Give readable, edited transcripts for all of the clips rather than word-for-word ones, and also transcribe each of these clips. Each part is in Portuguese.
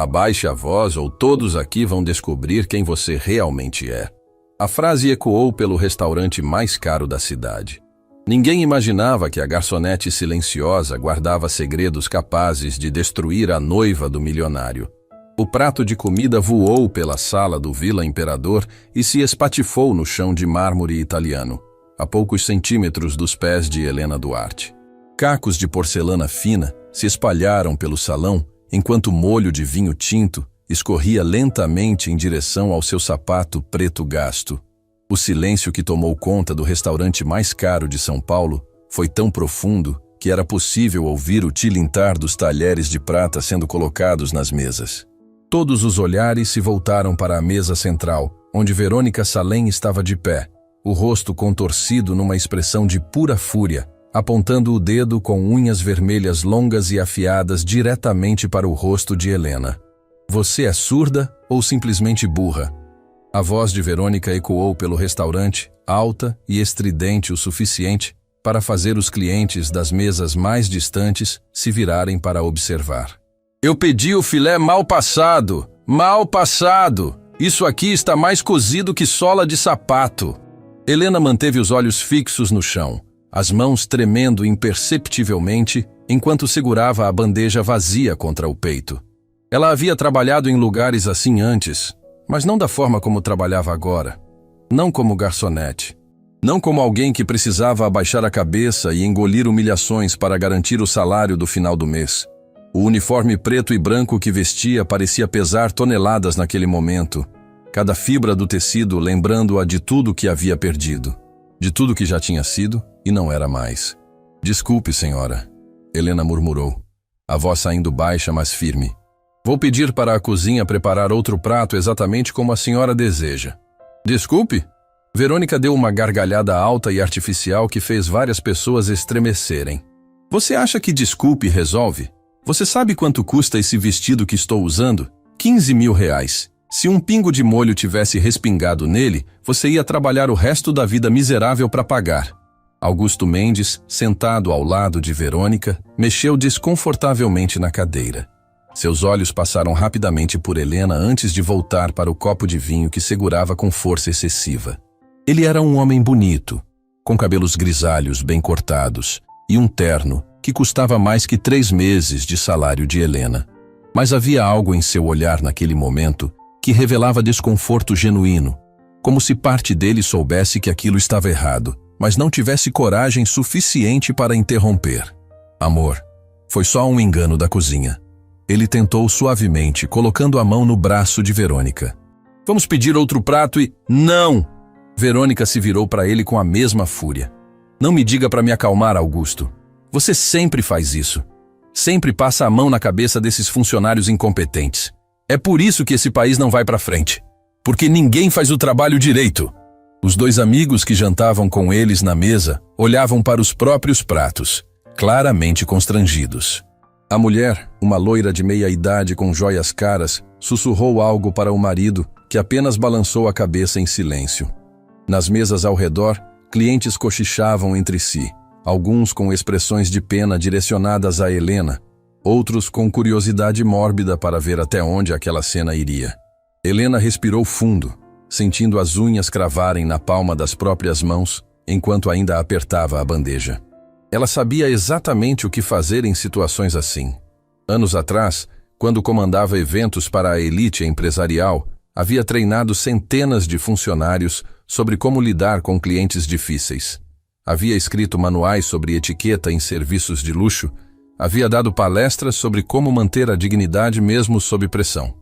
Abaixe a voz ou todos aqui vão descobrir quem você realmente é. A frase ecoou pelo restaurante mais caro da cidade. Ninguém imaginava que a garçonete silenciosa guardava segredos capazes de destruir a noiva do milionário. O prato de comida voou pela sala do Vila Imperador e se espatifou no chão de mármore italiano, a poucos centímetros dos pés de Helena Duarte. Cacos de porcelana fina se espalharam pelo salão, enquanto molho de vinho tinto escorria lentamente em direção ao seu sapato preto gasto. O silêncio que tomou conta do restaurante mais caro de São Paulo foi tão profundo que era possível ouvir o tilintar dos talheres de prata sendo colocados nas mesas. Todos os olhares se voltaram para a mesa central, onde Verônica Salem estava de pé, o rosto contorcido numa expressão de pura fúria, apontando o dedo com unhas vermelhas longas e afiadas diretamente para o rosto de Helena. Você é surda ou simplesmente burra? A voz de Verônica ecoou pelo restaurante, alta e estridente o suficiente para fazer os clientes das mesas mais distantes se virarem para observar. Eu pedi o filé mal passado! Mal passado! Isso aqui está mais cozido que sola de sapato! Helena manteve os olhos fixos no chão, as mãos tremendo imperceptivelmente enquanto segurava a bandeja vazia contra o peito. Ela havia trabalhado em lugares assim antes, mas não da forma como trabalhava agora. Não como garçonete. Não como alguém que precisava abaixar a cabeça e engolir humilhações para garantir o salário do final do mês. O uniforme preto e branco que vestia parecia pesar toneladas naquele momento, cada fibra do tecido lembrando-a de tudo que havia perdido, de tudo que já tinha sido e não era mais. Desculpe, senhora, Helena murmurou, a voz saindo baixa, mas firme. Vou pedir para a cozinha preparar outro prato exatamente como a senhora deseja. Desculpe? Verônica deu uma gargalhada alta e artificial que fez várias pessoas estremecerem. Você acha que desculpe resolve? Você sabe quanto custa esse vestido que estou usando? 15 mil reais. Se um pingo de molho tivesse respingado nele, você ia trabalhar o resto da vida miserável para pagar. Augusto Mendes, sentado ao lado de Verônica, mexeu desconfortavelmente na cadeira. Seus olhos passaram rapidamente por Helena antes de voltar para o copo de vinho que segurava com força excessiva. Ele era um homem bonito, com cabelos grisalhos bem cortados e um terno que custava mais que 3 meses de salário de Helena. Mas havia algo em seu olhar naquele momento que revelava desconforto genuíno, como se parte dele soubesse que aquilo estava errado, mas não tivesse coragem suficiente para interromper. Amor, foi só um engano da cozinha. Ele tentou suavemente, colocando a mão no braço de Verônica. Vamos pedir outro prato e... Não! Verônica se virou para ele com a mesma fúria. Não me diga para me acalmar, Augusto. Você sempre faz isso. Sempre passa a mão na cabeça desses funcionários incompetentes. É por isso que esse país não vai para frente. Porque ninguém faz o trabalho direito. Os 2 amigos que jantavam com eles na mesa olhavam para os próprios pratos, claramente constrangidos. A mulher, uma loira de meia-idade com joias caras, sussurrou algo para o marido, que apenas balançou a cabeça em silêncio. Nas mesas ao redor, clientes cochichavam entre si, alguns com expressões de pena direcionadas a Helena, outros com curiosidade mórbida para ver até onde aquela cena iria. Helena respirou fundo, sentindo as unhas cravarem na palma das próprias mãos, enquanto ainda apertava a bandeja. Ela sabia exatamente o que fazer em situações assim. Anos atrás, quando comandava eventos para a elite empresarial, havia treinado centenas de funcionários sobre como lidar com clientes difíceis. Havia escrito manuais sobre etiqueta em serviços de luxo, havia dado palestras sobre como manter a dignidade mesmo sob pressão.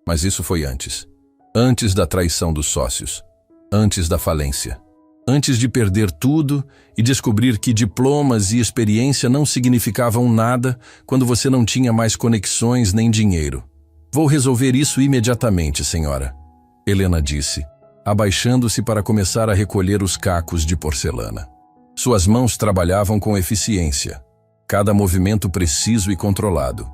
Mas isso foi antes. Antes da traição dos sócios. Antes da falência. Antes de perder tudo e descobrir que diplomas e experiência não significavam nada quando você não tinha mais conexões nem dinheiro. Vou resolver isso imediatamente, senhora, Helena disse, abaixando-se para começar a recolher os cacos de porcelana. Suas mãos trabalhavam com eficiência, cada movimento preciso e controlado,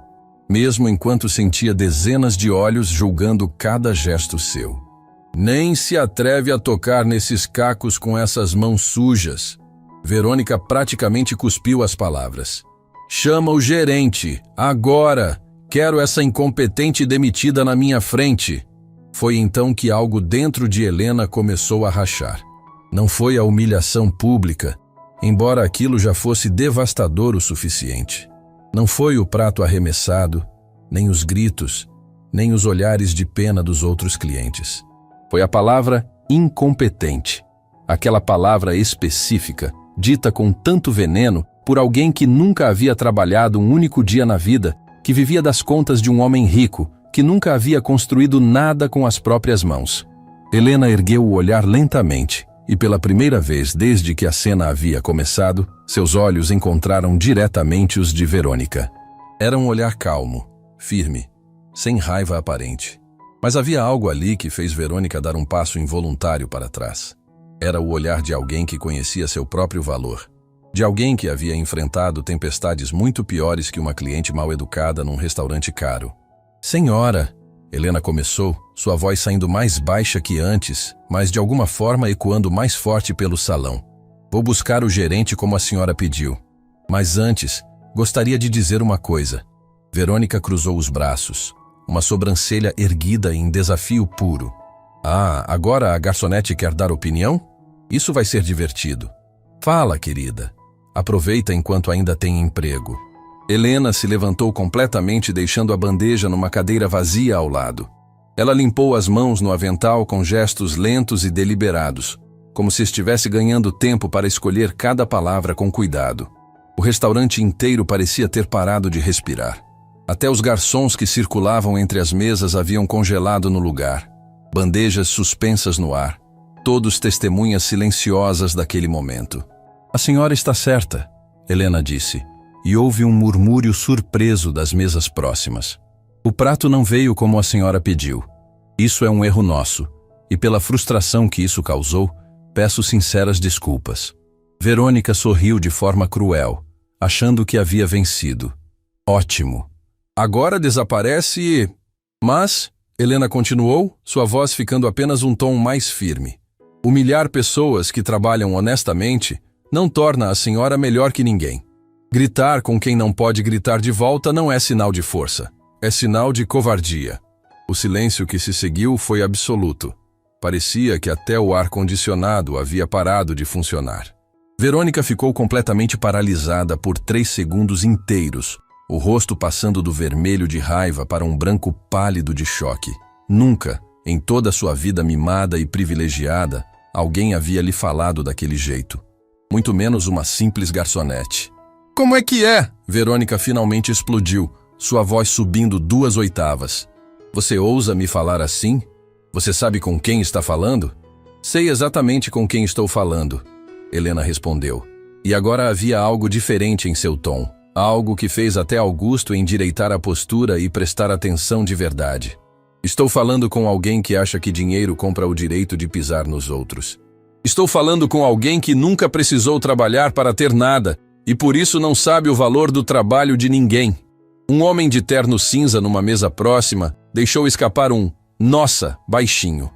mesmo enquanto sentia dezenas de olhos julgando cada gesto seu. Nem se atreve a tocar nesses cacos com essas mãos sujas. Verônica praticamente cuspiu as palavras. Chama o gerente, agora! Quero essa incompetente demitida na minha frente. Foi então que algo dentro de Helena começou a rachar. Não foi a humilhação pública, embora aquilo já fosse devastador o suficiente. Não foi o prato arremessado, nem os gritos, nem os olhares de pena dos outros clientes. Foi a palavra incompetente. Aquela palavra específica, dita com tanto veneno por alguém que nunca havia trabalhado um único dia na vida, que vivia das contas de um homem rico, que nunca havia construído nada com as próprias mãos. Helena ergueu o olhar lentamente, e pela primeira vez desde que a cena havia começado, seus olhos encontraram diretamente os de Verônica. Era um olhar calmo, firme, sem raiva aparente. Mas havia algo ali que fez Verônica dar um passo involuntário para trás. Era o olhar de alguém que conhecia seu próprio valor. De alguém que havia enfrentado tempestades muito piores que uma cliente mal educada num restaurante caro. Senhora, Helena começou, sua voz saindo mais baixa que antes, mas de alguma forma ecoando mais forte pelo salão. Vou buscar o gerente como a senhora pediu. Mas antes, gostaria de dizer uma coisa. Verônica cruzou os braços, uma sobrancelha erguida em desafio puro. Ah, agora a garçonete quer dar opinião? Isso vai ser divertido. Fala, querida. Aproveita enquanto ainda tem emprego. Helena se levantou completamente, deixando a bandeja numa cadeira vazia ao lado. Ela limpou as mãos no avental com gestos lentos e deliberados, como se estivesse ganhando tempo para escolher cada palavra com cuidado. O restaurante inteiro parecia ter parado de respirar. Até os garçons que circulavam entre as mesas haviam congelado no lugar. Bandejas suspensas no ar, todos testemunhas silenciosas daquele momento. A senhora está certa, Helena disse. E houve um murmúrio surpreso das mesas próximas. O prato não veio como a senhora pediu. Isso é um erro nosso, e pela frustração que isso causou, peço sinceras desculpas. Verônica sorriu de forma cruel, achando que havia vencido. Ótimo. Agora desaparece e... Mas, Helena continuou, sua voz ficando apenas um tom mais firme. Humilhar pessoas que trabalham honestamente não torna a senhora melhor que ninguém. Gritar com quem não pode gritar de volta não é sinal de força, é sinal de covardia. O silêncio que se seguiu foi absoluto. Parecia que até o ar-condicionado havia parado de funcionar. Verônica ficou completamente paralisada por 3 segundos inteiros, o rosto passando do vermelho de raiva para um branco pálido de choque. Nunca, em toda sua vida mimada e privilegiada, alguém havia lhe falado daquele jeito. Muito menos uma simples garçonete. Como é que é? Verônica finalmente explodiu, sua voz subindo 2 oitavas. Você ousa me falar assim? Você sabe com quem está falando? Sei exatamente com quem estou falando, Helena respondeu. E agora havia algo diferente em seu tom, algo que fez até Augusto endireitar a postura e prestar atenção de verdade. Estou falando com alguém que acha que dinheiro compra o direito de pisar nos outros. Estou falando com alguém que nunca precisou trabalhar para ter nada, e por isso não sabe o valor do trabalho de ninguém. Um homem de terno cinza numa mesa próxima deixou escapar um "nossa" baixinho.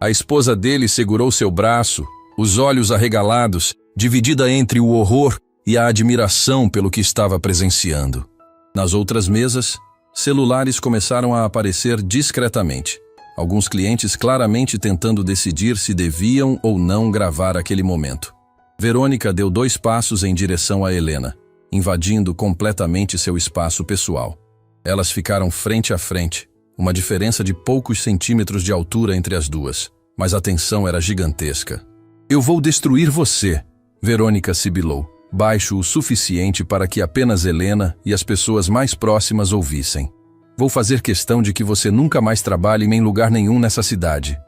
A esposa dele segurou seu braço, os olhos arregalados, dividida entre o horror e a admiração pelo que estava presenciando. Nas outras mesas, celulares começaram a aparecer discretamente. Alguns clientes claramente tentando decidir se deviam ou não gravar aquele momento. Verônica deu 2 passos em direção a Helena, invadindo completamente seu espaço pessoal. Elas ficaram frente a frente, uma diferença de poucos centímetros de altura entre as duas, mas a tensão era gigantesca. Eu vou destruir você, Verônica sibilou, baixo o suficiente para que apenas Helena e as pessoas mais próximas ouvissem. Vou fazer questão de que você nunca mais trabalhe em lugar nenhum nessa cidade.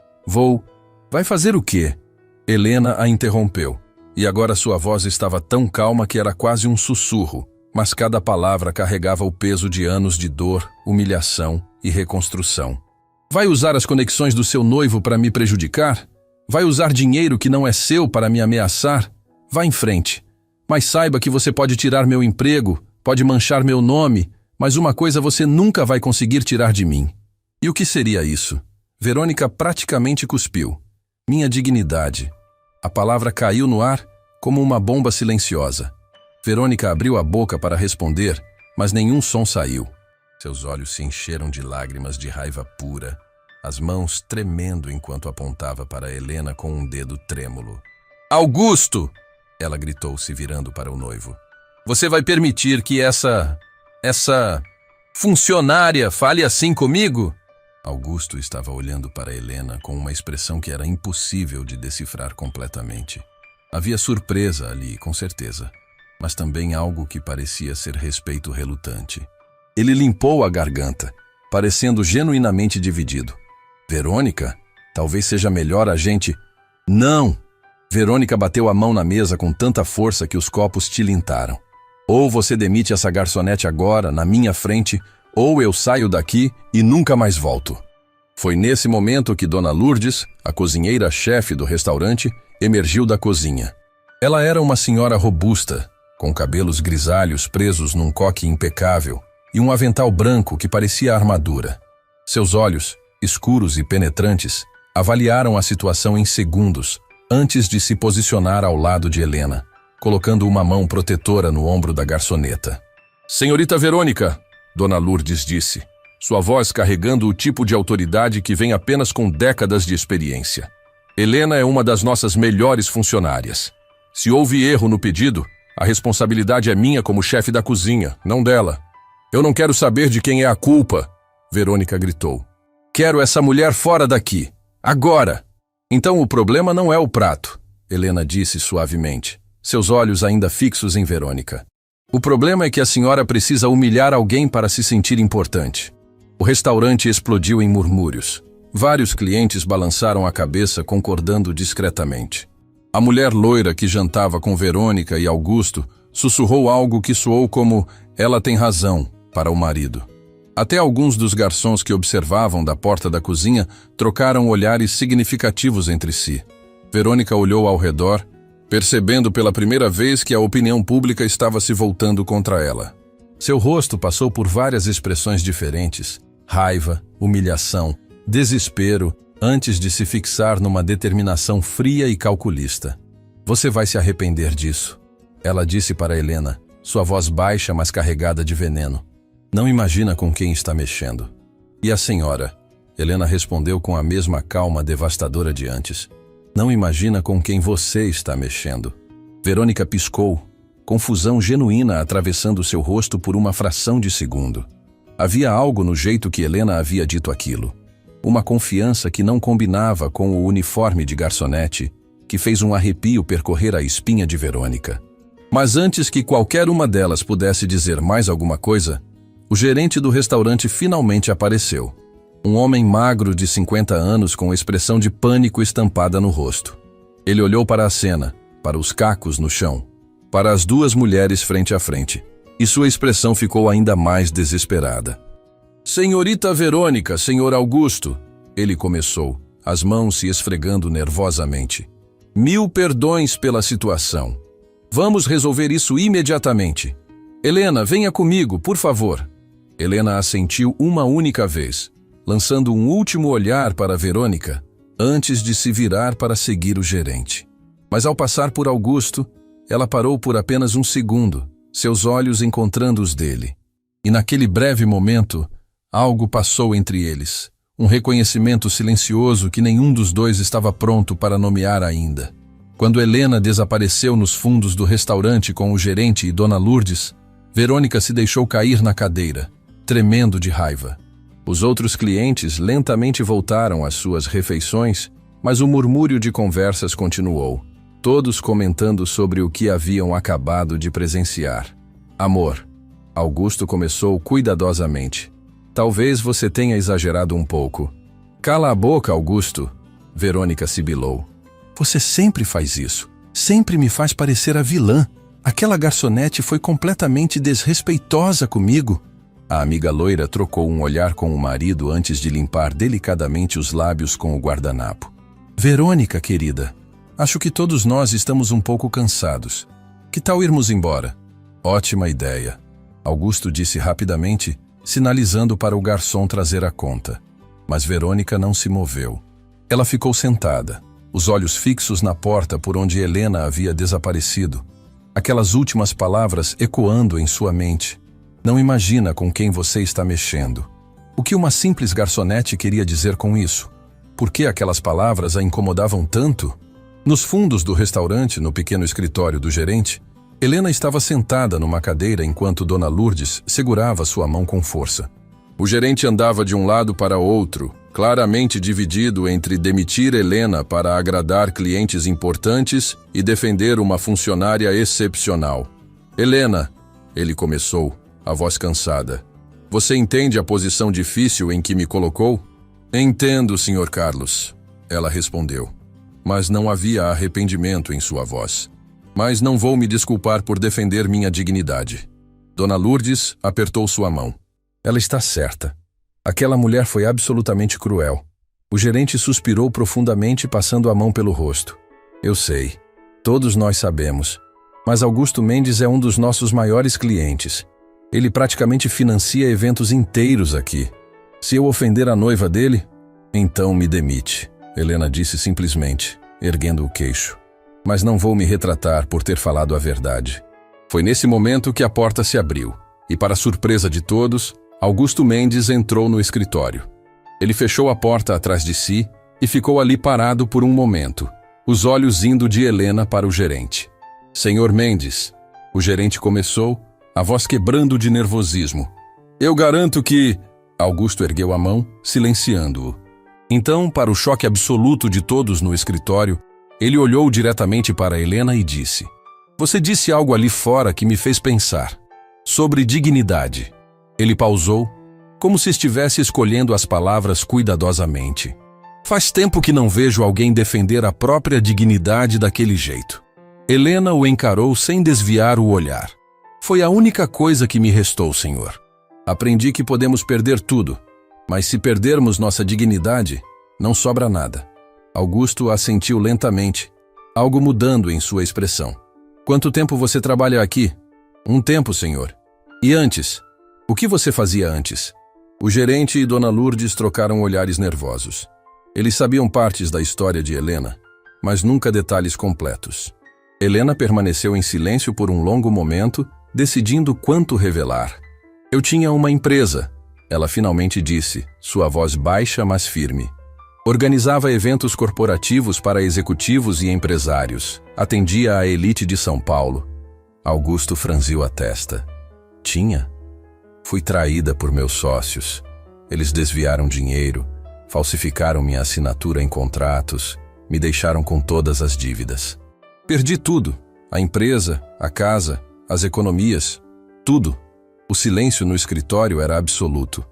Vai fazer o quê? Helena a interrompeu. E agora sua voz estava tão calma que era quase um sussurro, mas cada palavra carregava o peso de anos de dor, humilhação e reconstrução. Vai usar as conexões do seu noivo para me prejudicar? Vai usar dinheiro que não é seu para me ameaçar? Vá em frente. Mas saiba que você pode tirar meu emprego, pode manchar meu nome, mas uma coisa você nunca vai conseguir tirar de mim. E o que seria isso? Verônica praticamente cuspiu. Minha dignidade. A palavra caiu no ar como uma bomba silenciosa. Verônica abriu a boca para responder, mas nenhum som saiu. Seus olhos se encheram de lágrimas de raiva pura, as mãos tremendo enquanto apontava para Helena com um dedo trêmulo. Augusto! Ela gritou, se virando para o noivo. Você vai permitir que essa funcionária fale assim comigo? Augusto estava olhando para Helena com uma expressão que era impossível de decifrar completamente. Havia surpresa ali, com certeza, mas também algo que parecia ser respeito relutante. Ele limpou a garganta, parecendo genuinamente dividido. Verônica? Talvez seja melhor a gente... Não! Verônica bateu a mão na mesa com tanta força que os copos tilintaram. Ou você demite essa garçonete agora, na minha frente, ou eu saio daqui e nunca mais volto. Foi nesse momento que Dona Lourdes, a cozinheira-chefe do restaurante, emergiu da cozinha. Ela era uma senhora robusta, com cabelos grisalhos presos num coque impecável e um avental branco que parecia armadura. Seus olhos, escuros e penetrantes, avaliaram a situação em segundos antes de se posicionar ao lado de Helena, colocando uma mão protetora no ombro da garçoneta. Senhorita Verônica, Dona Lourdes disse, sua voz carregando o tipo de autoridade que vem apenas com décadas de experiência. Helena é uma das nossas melhores funcionárias. Se houve erro no pedido, a responsabilidade é minha como chefe da cozinha, não dela. Eu não quero saber de quem é a culpa, Verônica gritou. Quero essa mulher fora daqui, agora! Então o problema não é o prato, Helena disse suavemente, seus olhos ainda fixos em Verônica. O problema é que a senhora precisa humilhar alguém para se sentir importante. O restaurante explodiu em murmúrios. Vários clientes balançaram a cabeça concordando discretamente. A mulher loira que jantava com Verônica e Augusto sussurrou algo que soou como "ela tem razão" para o marido. Até alguns dos garçons que observavam da porta da cozinha trocaram olhares significativos entre si. Verônica olhou ao redor, percebendo pela primeira vez que a opinião pública estava se voltando contra ela. Seu rosto passou por várias expressões diferentes: raiva, humilhação, desespero, antes de se fixar numa determinação fria e calculista. Você vai se arrepender disso, ela disse para Helena, sua voz baixa, mas carregada de veneno. Não imagina com quem está mexendo. E a senhora? Helena respondeu com a mesma calma devastadora de antes. Não imagina com quem você está mexendo. Verônica piscou, confusão genuína atravessando seu rosto por uma fração de segundo. Havia algo no jeito que Helena havia dito aquilo. Uma confiança que não combinava com o uniforme de garçonete, que fez um arrepio percorrer a espinha de Verônica. Mas antes que qualquer uma delas pudesse dizer mais alguma coisa, o gerente do restaurante finalmente apareceu. Um homem magro de 50 anos com expressão de pânico estampada no rosto. Ele olhou para a cena, para os cacos no chão, para as duas mulheres frente a frente, e sua expressão ficou ainda mais desesperada. Senhorita Verônica, senhor Augusto, ele começou, as mãos se esfregando nervosamente. 1000 perdões pela situação. Vamos resolver isso imediatamente. Helena, venha comigo, por favor. Helena assentiu uma única vez, lançando um último olhar para Verônica, antes de se virar para seguir o gerente. Mas ao passar por Augusto, ela parou por apenas um segundo, seus olhos encontrando os dele. E naquele breve momento, algo passou entre eles, um reconhecimento silencioso que nenhum dos dois estava pronto para nomear ainda. Quando Helena desapareceu nos fundos do restaurante com o gerente e Dona Lourdes, Verônica se deixou cair na cadeira, tremendo de raiva. Os outros clientes lentamente voltaram às suas refeições, mas o murmúrio de conversas continuou, todos comentando sobre o que haviam acabado de presenciar. Amor, Augusto começou cuidadosamente. Talvez você tenha exagerado um pouco. Cala a boca, Augusto, Verônica sibilou. Você sempre faz isso. Sempre me faz parecer a vilã. Aquela garçonete foi completamente desrespeitosa comigo. A amiga loira trocou um olhar com o marido antes de limpar delicadamente os lábios com o guardanapo. Verônica, querida, acho que todos nós estamos um pouco cansados. Que tal irmos embora? Ótima ideia, Augusto disse rapidamente, sinalizando para o garçom trazer a conta. Mas Verônica não se moveu. Ela ficou sentada, os olhos fixos na porta por onde Helena havia desaparecido. Aquelas últimas palavras ecoando em sua mente. Não imagina com quem você está mexendo. O que uma simples garçonete queria dizer com isso? Por que aquelas palavras a incomodavam tanto? Nos fundos do restaurante, no pequeno escritório do gerente, Helena estava sentada numa cadeira enquanto Dona Lourdes segurava sua mão com força. O gerente andava de um lado para outro, claramente dividido entre demitir Helena para agradar clientes importantes e defender uma funcionária excepcional. Helena, ele começou, a voz cansada. Você entende a posição difícil em que me colocou? Entendo, Sr. Carlos, ela respondeu. Mas não havia arrependimento em sua voz. Mas não vou me desculpar por defender minha dignidade. Dona Lourdes apertou sua mão. Ela está certa. Aquela mulher foi absolutamente cruel. O gerente suspirou profundamente, passando a mão pelo rosto. Eu sei. Todos nós sabemos. Mas Augusto Mendes é um dos nossos maiores clientes. Ele praticamente financia eventos inteiros aqui. Se eu ofender a noiva dele, então me demite, Helena disse simplesmente, erguendo o queixo. Mas não vou me retratar por ter falado a verdade. Foi nesse momento que a porta se abriu, e para surpresa de todos, Augusto Mendes entrou no escritório. Ele fechou a porta atrás de si e ficou ali parado por um momento, os olhos indo de Helena para o gerente. Senhor Mendes, o gerente começou, a voz quebrando de nervosismo. Eu garanto que... Augusto ergueu a mão, silenciando-o. Então, para o choque absoluto de todos no escritório, ele olhou diretamente para Helena e disse: Você disse algo ali fora que me fez pensar. Sobre dignidade. Ele pausou, como se estivesse escolhendo as palavras cuidadosamente. Faz tempo que não vejo alguém defender a própria dignidade daquele jeito. Helena o encarou sem desviar o olhar. Foi a única coisa que me restou, senhor. Aprendi que podemos perder tudo, mas se perdermos nossa dignidade, não sobra nada. Augusto assentiu lentamente, algo mudando em sua expressão. Quanto tempo você trabalha aqui? Um tempo, senhor. E antes? O que você fazia antes? O gerente e Dona Lourdes trocaram olhares nervosos. Eles sabiam partes da história de Helena, mas nunca detalhes completos. Helena permaneceu em silêncio por um longo momento, decidindo quanto revelar. Eu tinha uma empresa, ela finalmente disse, sua voz baixa, mas firme. Organizava eventos corporativos para executivos e empresários. Atendia a elite de São Paulo. Augusto franziu a testa. Tinha? Fui traída por meus sócios. Eles desviaram dinheiro, falsificaram minha assinatura em contratos, me deixaram com todas as dívidas. Perdi tudo, a empresa, a casa, as economias, tudo. O silêncio no escritório era absoluto.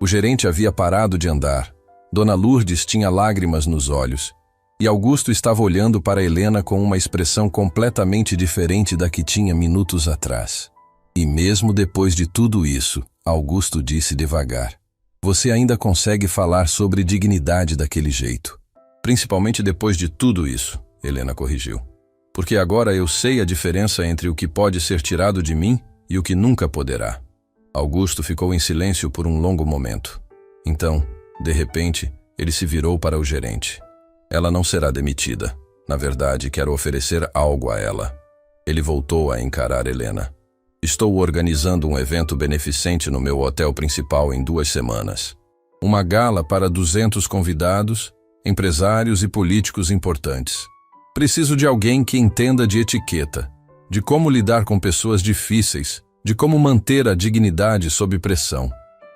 O gerente havia parado de andar. Dona Lourdes tinha lágrimas nos olhos. E Augusto estava olhando para Helena com uma expressão completamente diferente da que tinha minutos atrás. E mesmo depois de tudo isso, Augusto disse devagar: Você ainda consegue falar sobre dignidade daquele jeito. Principalmente depois de tudo isso, Helena corrigiu. Porque agora eu sei a diferença entre o que pode ser tirado de mim e o que nunca poderá. Augusto ficou em silêncio por um longo momento. Então, de repente, ele se virou para o gerente. Ela não será demitida. Na verdade, quero oferecer algo a ela. Ele voltou a encarar Helena. Estou organizando um evento beneficente no meu hotel principal em 2 semanas. Uma gala para 200 convidados, empresários e políticos importantes. Preciso de alguém que entenda de etiqueta, de como lidar com pessoas difíceis, de como manter a dignidade sob pressão.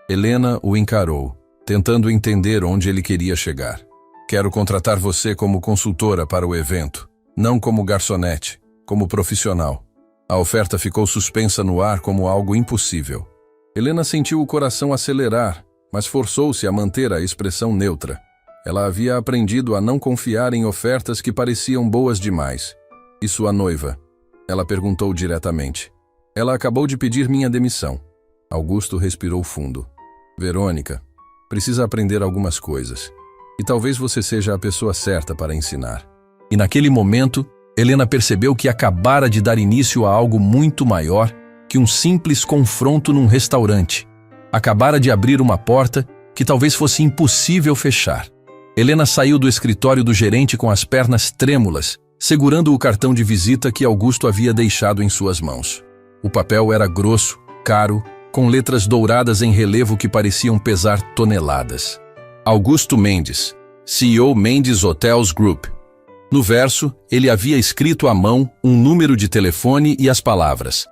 Helena o encarou, tentando entender onde ele queria chegar. Quero contratar você como consultora para o evento, não como garçonete, como profissional. A oferta ficou suspensa no ar como algo impossível. Helena sentiu o coração acelerar, mas forçou-se a manter a expressão neutra. Ela havia aprendido a não confiar em ofertas que pareciam boas demais. E sua noiva? Ela perguntou diretamente. Ela acabou de pedir minha demissão. Augusto respirou fundo. Verônica, precisa aprender algumas coisas. E talvez você seja a pessoa certa para ensinar. E naquele momento, Helena percebeu que acabara de dar início a algo muito maior que um simples confronto num restaurante. Acabara de abrir uma porta que talvez fosse impossível fechar. Helena saiu do escritório do gerente com as pernas trêmulas, segurando o cartão de visita que Augusto havia deixado em suas mãos. O papel era grosso, caro com letras douradas em relevo que pareciam pesar toneladas. Augusto Mendes, CEO Mendes Hotels Group. No verso, ele havia escrito à mão um número de telefone e as palavras: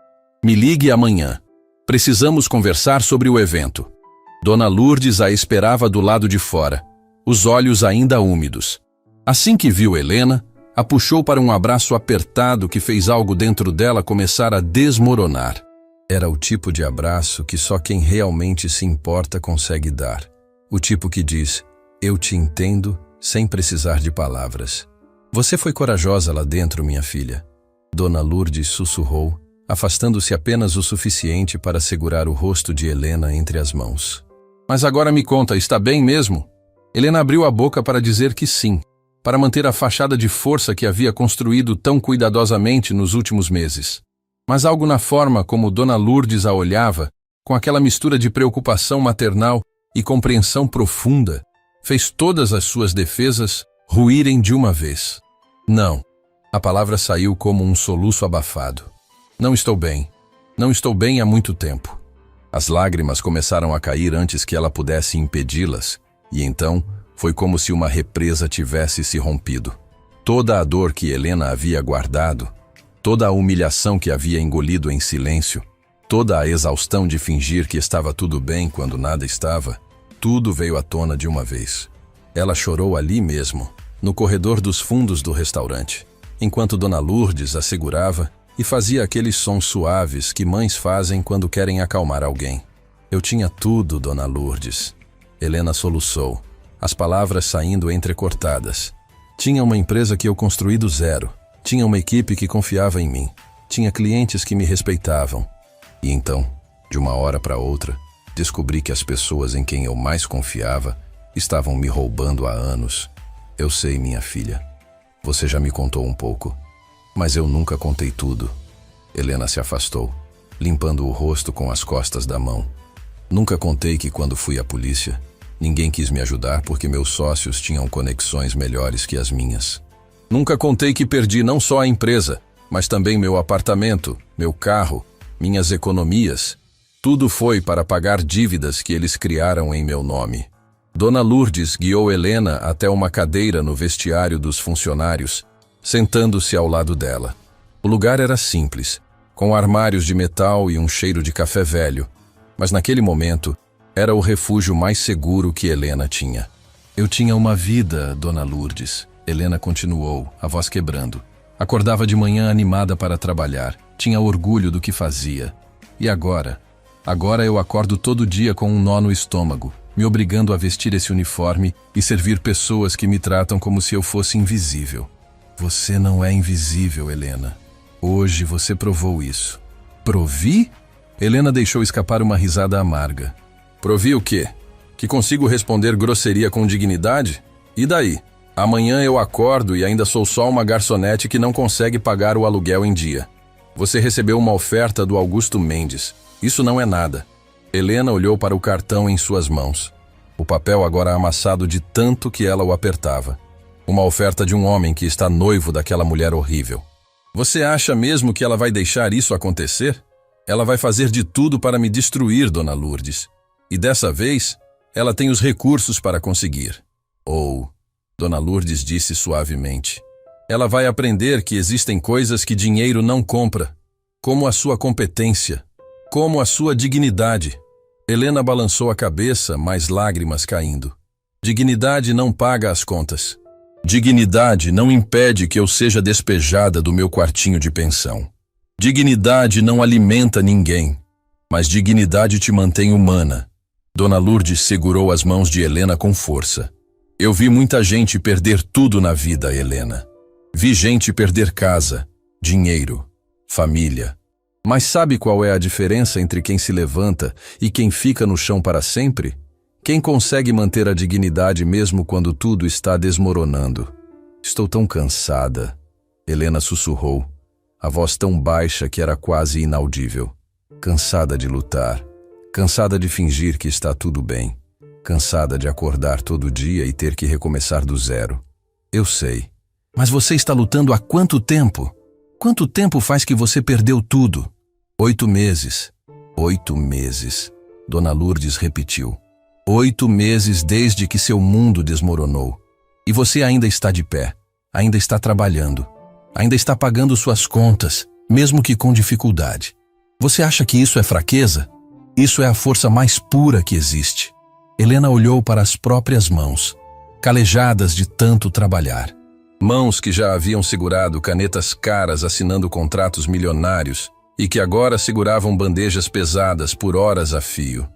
"Me ligue amanhã. Precisamos conversar sobre o evento." Dona Lourdes a esperava do lado de fora, os olhos ainda úmidos. Assim que viu Helena, a puxou para um abraço apertado que fez algo dentro dela começar a desmoronar. Era o tipo de abraço que só quem realmente se importa consegue dar. O tipo que diz: "Eu te entendo", sem precisar de palavras. "Você foi corajosa lá dentro, minha filha." Dona Lourdes sussurrou, afastando-se apenas o suficiente para segurar o rosto de Helena entre as mãos. "Mas agora me conta, está bem mesmo?" Helena abriu a boca para dizer que sim, para manter a fachada de força que havia construído tão cuidadosamente nos últimos meses. Mas algo na forma como Dona Lourdes a olhava, com aquela mistura de preocupação maternal e compreensão profunda, fez todas as suas defesas ruírem de uma vez. "Não." A palavra saiu como um soluço abafado. "Não estou bem. Não estou bem há muito tempo." As lágrimas começaram a cair antes que ela pudesse impedi-las, e então foi como se uma represa tivesse se rompido. Toda a dor que Helena havia guardado, toda a humilhação que havia engolido em silêncio, toda a exaustão de fingir que estava tudo bem quando nada estava, tudo veio à tona de uma vez. Ela chorou ali mesmo, no corredor dos fundos do restaurante, enquanto Dona Lourdes a segurava e fazia aqueles sons suaves que mães fazem quando querem acalmar alguém. "Eu tinha tudo, Dona Lourdes." Helena soluçou, as palavras saindo entrecortadas. "Tinha uma empresa que eu construí do zero. Tinha uma equipe que confiava em mim. Tinha clientes que me respeitavam. E então, de uma hora para outra, descobri que as pessoas em quem eu mais confiava estavam me roubando há anos. Eu sei, minha filha. Você já me contou um pouco. Mas eu nunca contei tudo." Helena se afastou, limpando o rosto com as costas da mão. "Nunca contei que quando fui à polícia, ninguém quis me ajudar porque meus sócios tinham conexões melhores que as minhas. Nunca contei que perdi não só a empresa, mas também meu apartamento, meu carro, minhas economias. Tudo foi para pagar dívidas que eles criaram em meu nome." Dona Lourdes guiou Helena até uma cadeira no vestiário dos funcionários, sentando-se ao lado dela. O lugar era simples, com armários de metal e um cheiro de café velho, mas naquele momento era o refúgio mais seguro que Helena tinha. "Eu tinha uma vida, Dona Lourdes." Helena continuou, a voz quebrando. "Acordava de manhã animada para trabalhar, tinha orgulho do que fazia. E agora? Agora eu acordo todo dia com um nó no estômago, me obrigando a vestir esse uniforme e servir pessoas que me tratam como se eu fosse invisível." "Você não é invisível, Helena. Hoje você provou isso." "Provi?" Helena deixou escapar uma risada amarga. "Provi o quê? Que consigo responder grosseria com dignidade? E daí? Amanhã eu acordo e ainda sou só uma garçonete que não consegue pagar o aluguel em dia. Você recebeu uma oferta do Augusto Mendes. Isso não é nada." Helena olhou para o cartão em suas mãos. O papel agora amassado de tanto que ela o apertava. Uma oferta de um homem que está noivo daquela mulher horrível. "Você acha mesmo que ela vai deixar isso acontecer? Ela vai fazer de tudo para me destruir, Dona Lourdes. E dessa vez, ela tem os recursos para conseguir." "Ou," Dona Lourdes disse suavemente, "ela vai aprender que existem coisas que dinheiro não compra, como a sua competência, como a sua dignidade." Helena balançou a cabeça, mais lágrimas caindo. "Dignidade não paga as contas. Dignidade não impede que eu seja despejada do meu quartinho de pensão. Dignidade não alimenta ninguém, mas dignidade te mantém humana." Dona Lourdes segurou as mãos de Helena com força. "Eu vi muita gente perder tudo na vida, Helena. Vi gente perder casa, dinheiro, família. Mas sabe qual é a diferença entre quem se levanta e quem fica no chão para sempre? Quem consegue manter a dignidade mesmo quando tudo está desmoronando." "Estou tão cansada." Helena sussurrou, a voz tão baixa que era quase inaudível. "Cansada de lutar. Cansada de fingir que está tudo bem. Cansada de acordar todo dia e ter que recomeçar do zero." "Eu sei. Mas você está lutando há quanto tempo? Quanto tempo faz que você perdeu tudo?" 8 meses. 8 meses. Dona Lourdes repetiu. 8 meses desde que seu mundo desmoronou. E você ainda está de pé, ainda está trabalhando, ainda está pagando suas contas, mesmo que com dificuldade. Você acha que isso é fraqueza? Isso é a força mais pura que existe. Helena olhou para as próprias mãos, calejadas de tanto trabalhar. Mãos que já haviam segurado canetas caras assinando contratos milionários e que agora seguravam bandejas pesadas por horas a fio.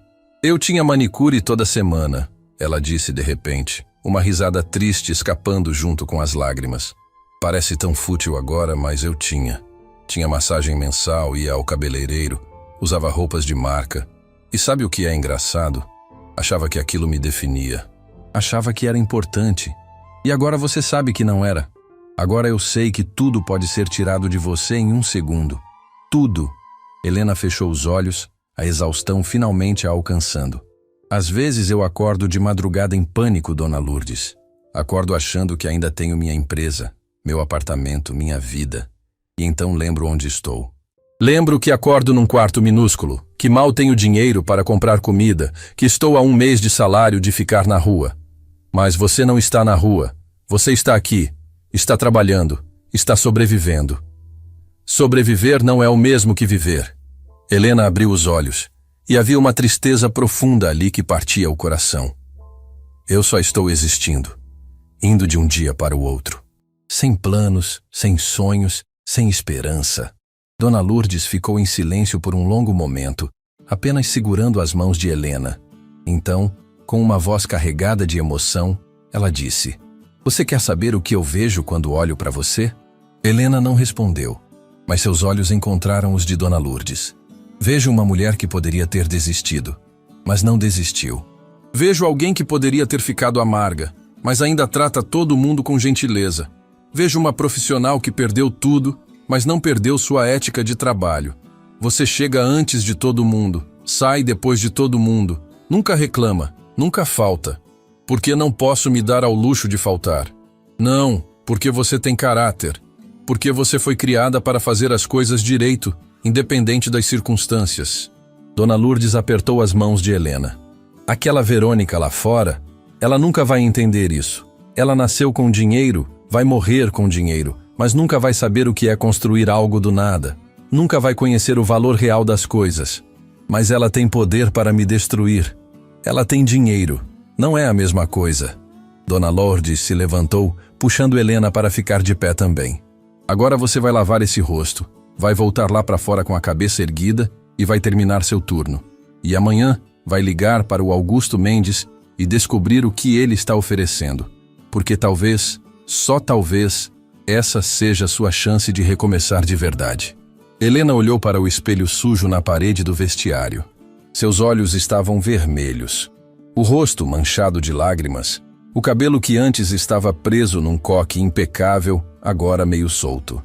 Eu tinha manicure toda semana, ela disse de repente, uma risada triste escapando junto com as lágrimas. Parece tão fútil agora, mas eu tinha. Tinha massagem mensal, ia ao cabeleireiro, usava roupas de marca. E sabe o que é engraçado? Achava que aquilo me definia. Achava que era importante. E agora você sabe que não era. Agora eu sei que tudo pode ser tirado de você em um segundo. Tudo. Helena fechou os olhos, a exaustão finalmente a alcançando. Às vezes eu acordo de madrugada em pânico, Dona Lourdes. Acordo achando que ainda tenho minha empresa, meu apartamento, minha vida. E então lembro onde estou. Lembro que acordo num quarto minúsculo, que mal tenho dinheiro para comprar comida, que estou a 1 mês de salário de ficar na rua. Mas você não está na rua. Você está aqui, está trabalhando, está sobrevivendo. Sobreviver não é o mesmo que viver. Helena abriu os olhos, e havia uma tristeza profunda ali que partia o coração. Eu só estou existindo, indo de um dia para o outro. Sem planos, sem sonhos, sem esperança. Dona Lourdes ficou em silêncio por um longo momento, apenas segurando as mãos de Helena. Então, com uma voz carregada de emoção, ela disse: "Você quer saber o que eu vejo quando olho para você?" Helena não respondeu, mas seus olhos encontraram os de Dona Lourdes. Vejo uma mulher que poderia ter desistido, mas não desistiu. Vejo alguém que poderia ter ficado amarga, mas ainda trata todo mundo com gentileza. Vejo uma profissional que perdeu tudo, mas não perdeu sua ética de trabalho. Você chega antes de todo mundo, sai depois de todo mundo, nunca reclama, nunca falta. Porque não posso me dar ao luxo de faltar. Não, porque você tem caráter. Porque você foi criada para fazer as coisas direito, independente das circunstâncias. Dona Lourdes apertou as mãos de Helena. Aquela Verônica lá fora, ela nunca vai entender isso. Ela nasceu com dinheiro, vai morrer com dinheiro, mas nunca vai saber o que é construir algo do nada. Nunca vai conhecer o valor real das coisas. Mas ela tem poder para me destruir. Ela tem dinheiro. Não é a mesma coisa. Dona Lourdes se levantou, puxando Helena para ficar de pé também. Agora você vai lavar esse rosto, vai voltar lá para fora com a cabeça erguida e vai terminar seu turno. E amanhã vai ligar para o Augusto Mendes e descobrir o que ele está oferecendo. Porque talvez, só talvez, essa seja a sua chance de recomeçar de verdade. Helena olhou para o espelho sujo na parede do vestiário. Seus olhos estavam vermelhos. O rosto manchado de lágrimas, o cabelo que antes estava preso num coque impecável, agora meio solto.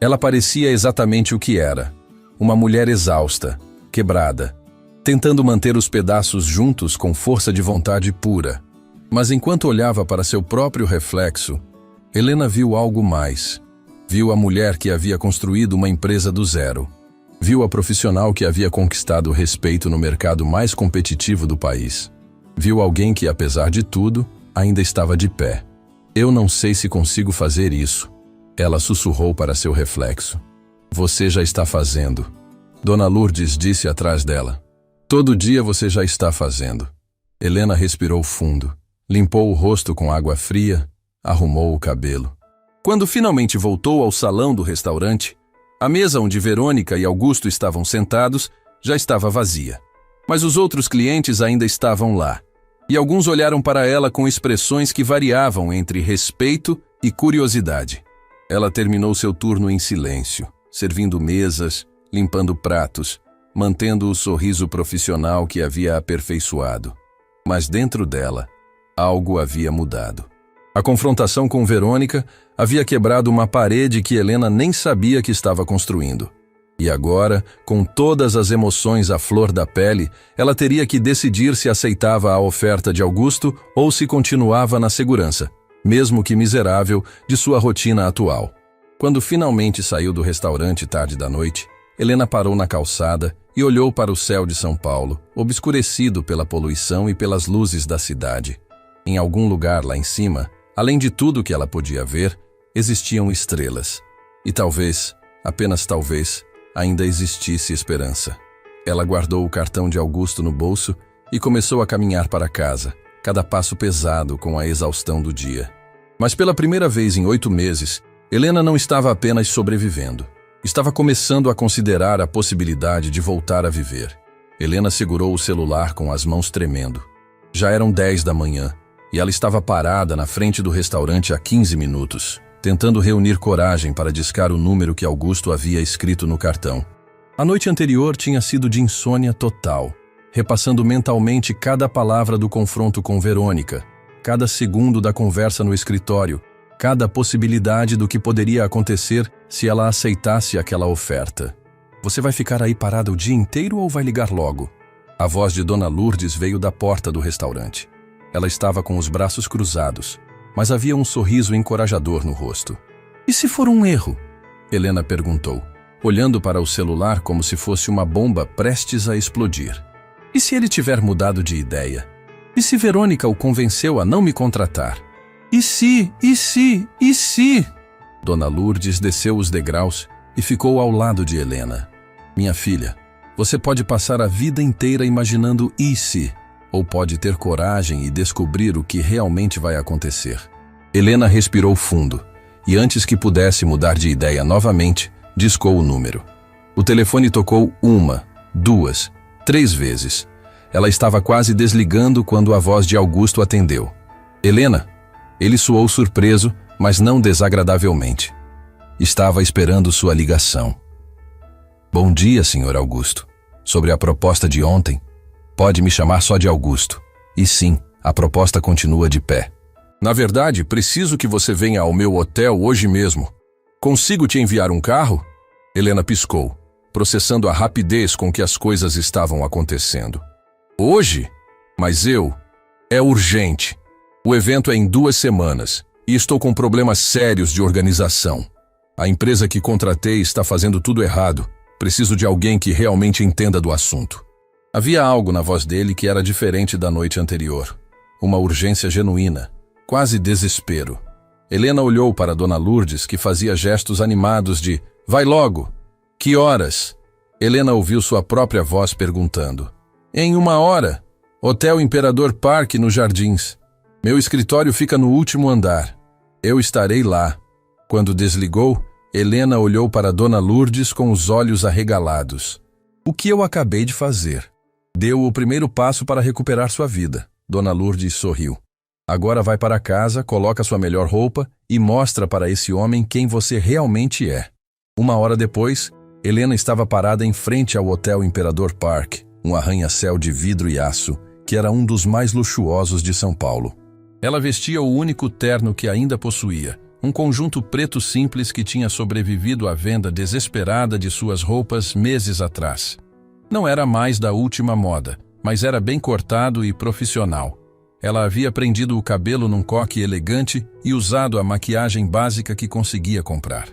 Ela parecia exatamente o que era, uma mulher exausta, quebrada, tentando manter os pedaços juntos com força de vontade pura. Mas enquanto olhava para seu próprio reflexo, Helena viu algo mais. Viu a mulher que havia construído uma empresa do zero. Viu a profissional que havia conquistado o respeito no mercado mais competitivo do país. Viu alguém que, apesar de tudo, ainda estava de pé. Eu não sei se consigo fazer isso. Ela sussurrou para seu reflexo. Você já está fazendo. Dona Lourdes disse atrás dela. Todo dia você já está fazendo. Helena respirou fundo, limpou o rosto com água fria, arrumou o cabelo. Quando finalmente voltou ao salão do restaurante, a mesa onde Verônica e Augusto estavam sentados já estava vazia. Mas os outros clientes ainda estavam lá, e alguns olharam para ela com expressões que variavam entre respeito e curiosidade. Ela terminou seu turno em silêncio, servindo mesas, limpando pratos, mantendo o sorriso profissional que havia aperfeiçoado. Mas dentro dela, algo havia mudado. A confrontação com Verônica havia quebrado uma parede que Helena nem sabia que estava construindo. E agora, com todas as emoções à flor da pele, ela teria que decidir se aceitava a oferta de Augusto ou se continuava na segurança, mesmo que miserável, de sua rotina atual. Quando finalmente saiu do restaurante tarde da noite, Helena parou na calçada e olhou para o céu de São Paulo, obscurecido pela poluição e pelas luzes da cidade. Em algum lugar lá em cima, além de tudo que ela podia ver, existiam estrelas. E talvez, apenas talvez, ainda existisse esperança. Ela guardou o cartão de Augusto no bolso e começou a caminhar para casa, cada passo pesado com a exaustão do dia. Mas pela primeira vez em 8 meses, Helena não estava apenas sobrevivendo. Estava começando a considerar a possibilidade de voltar a viver. Helena segurou o celular com as mãos tremendo. Já eram 10 da manhã e ela estava parada na frente do restaurante há 15 minutos, tentando reunir coragem para discar o número que Augusto havia escrito no cartão. A noite anterior tinha sido de insônia total, repassando mentalmente cada palavra do confronto com Verônica, cada segundo da conversa no escritório, cada possibilidade do que poderia acontecer se ela aceitasse aquela oferta. Você vai ficar aí parada o dia inteiro ou vai ligar logo? A voz de Dona Lourdes veio da porta do restaurante. Ela estava com os braços cruzados, mas havia um sorriso encorajador no rosto. E se for um erro? Helena perguntou, olhando para o celular como se fosse uma bomba prestes a explodir. E se ele tiver mudado de ideia? E se Verônica o convenceu a não me contratar? E se? Dona Lourdes desceu os degraus e ficou ao lado de Helena. Minha filha, você pode passar a vida inteira imaginando e se, ou pode ter coragem e descobrir o que realmente vai acontecer. Helena respirou fundo e antes que pudesse mudar de ideia novamente, discou o número. O telefone tocou 1, 2, 3 vezes. Ela estava quase desligando quando a voz de Augusto atendeu. Helena? Ele soou surpreso, mas não desagradavelmente. Estava esperando sua ligação. Bom dia, Sr. Augusto. Sobre a proposta de ontem, pode me chamar só de Augusto. E sim, a proposta continua de pé. Na verdade, preciso que você venha ao meu hotel hoje mesmo. Consigo te enviar um carro? Helena piscou, processando a rapidez com que as coisas estavam acontecendo. Hoje? Mas é urgente. O evento é em 2 semanas e estou com problemas sérios de organização. A empresa que contratei está fazendo tudo errado. Preciso de alguém que realmente entenda do assunto. Havia algo na voz dele que era diferente da noite anterior. Uma urgência genuína, quase desespero. Helena olhou para Dona Lourdes, que fazia gestos animados de "Vai logo! Que horas?" Helena ouviu sua própria voz perguntando. "Em 1 hora. Hotel Imperador Park, nos Jardins. Meu escritório fica no último andar. Eu estarei lá." Quando desligou, Helena olhou para Dona Lourdes com os olhos arregalados. "O que eu acabei de fazer?" "Deu o primeiro passo para recuperar sua vida." Dona Lourdes sorriu. "Agora vai para casa, coloca sua melhor roupa e mostra para esse homem quem você realmente é." 1 hora depois, Helena estava parada em frente ao Hotel Imperador Park, um arranha-céu de vidro e aço, que era um dos mais luxuosos de São Paulo. Ela vestia o único terno que ainda possuía, um conjunto preto simples que tinha sobrevivido à venda desesperada de suas roupas meses atrás. Não era mais da última moda, mas era bem cortado e profissional. Ela havia prendido o cabelo num coque elegante e usado a maquiagem básica que conseguia comprar.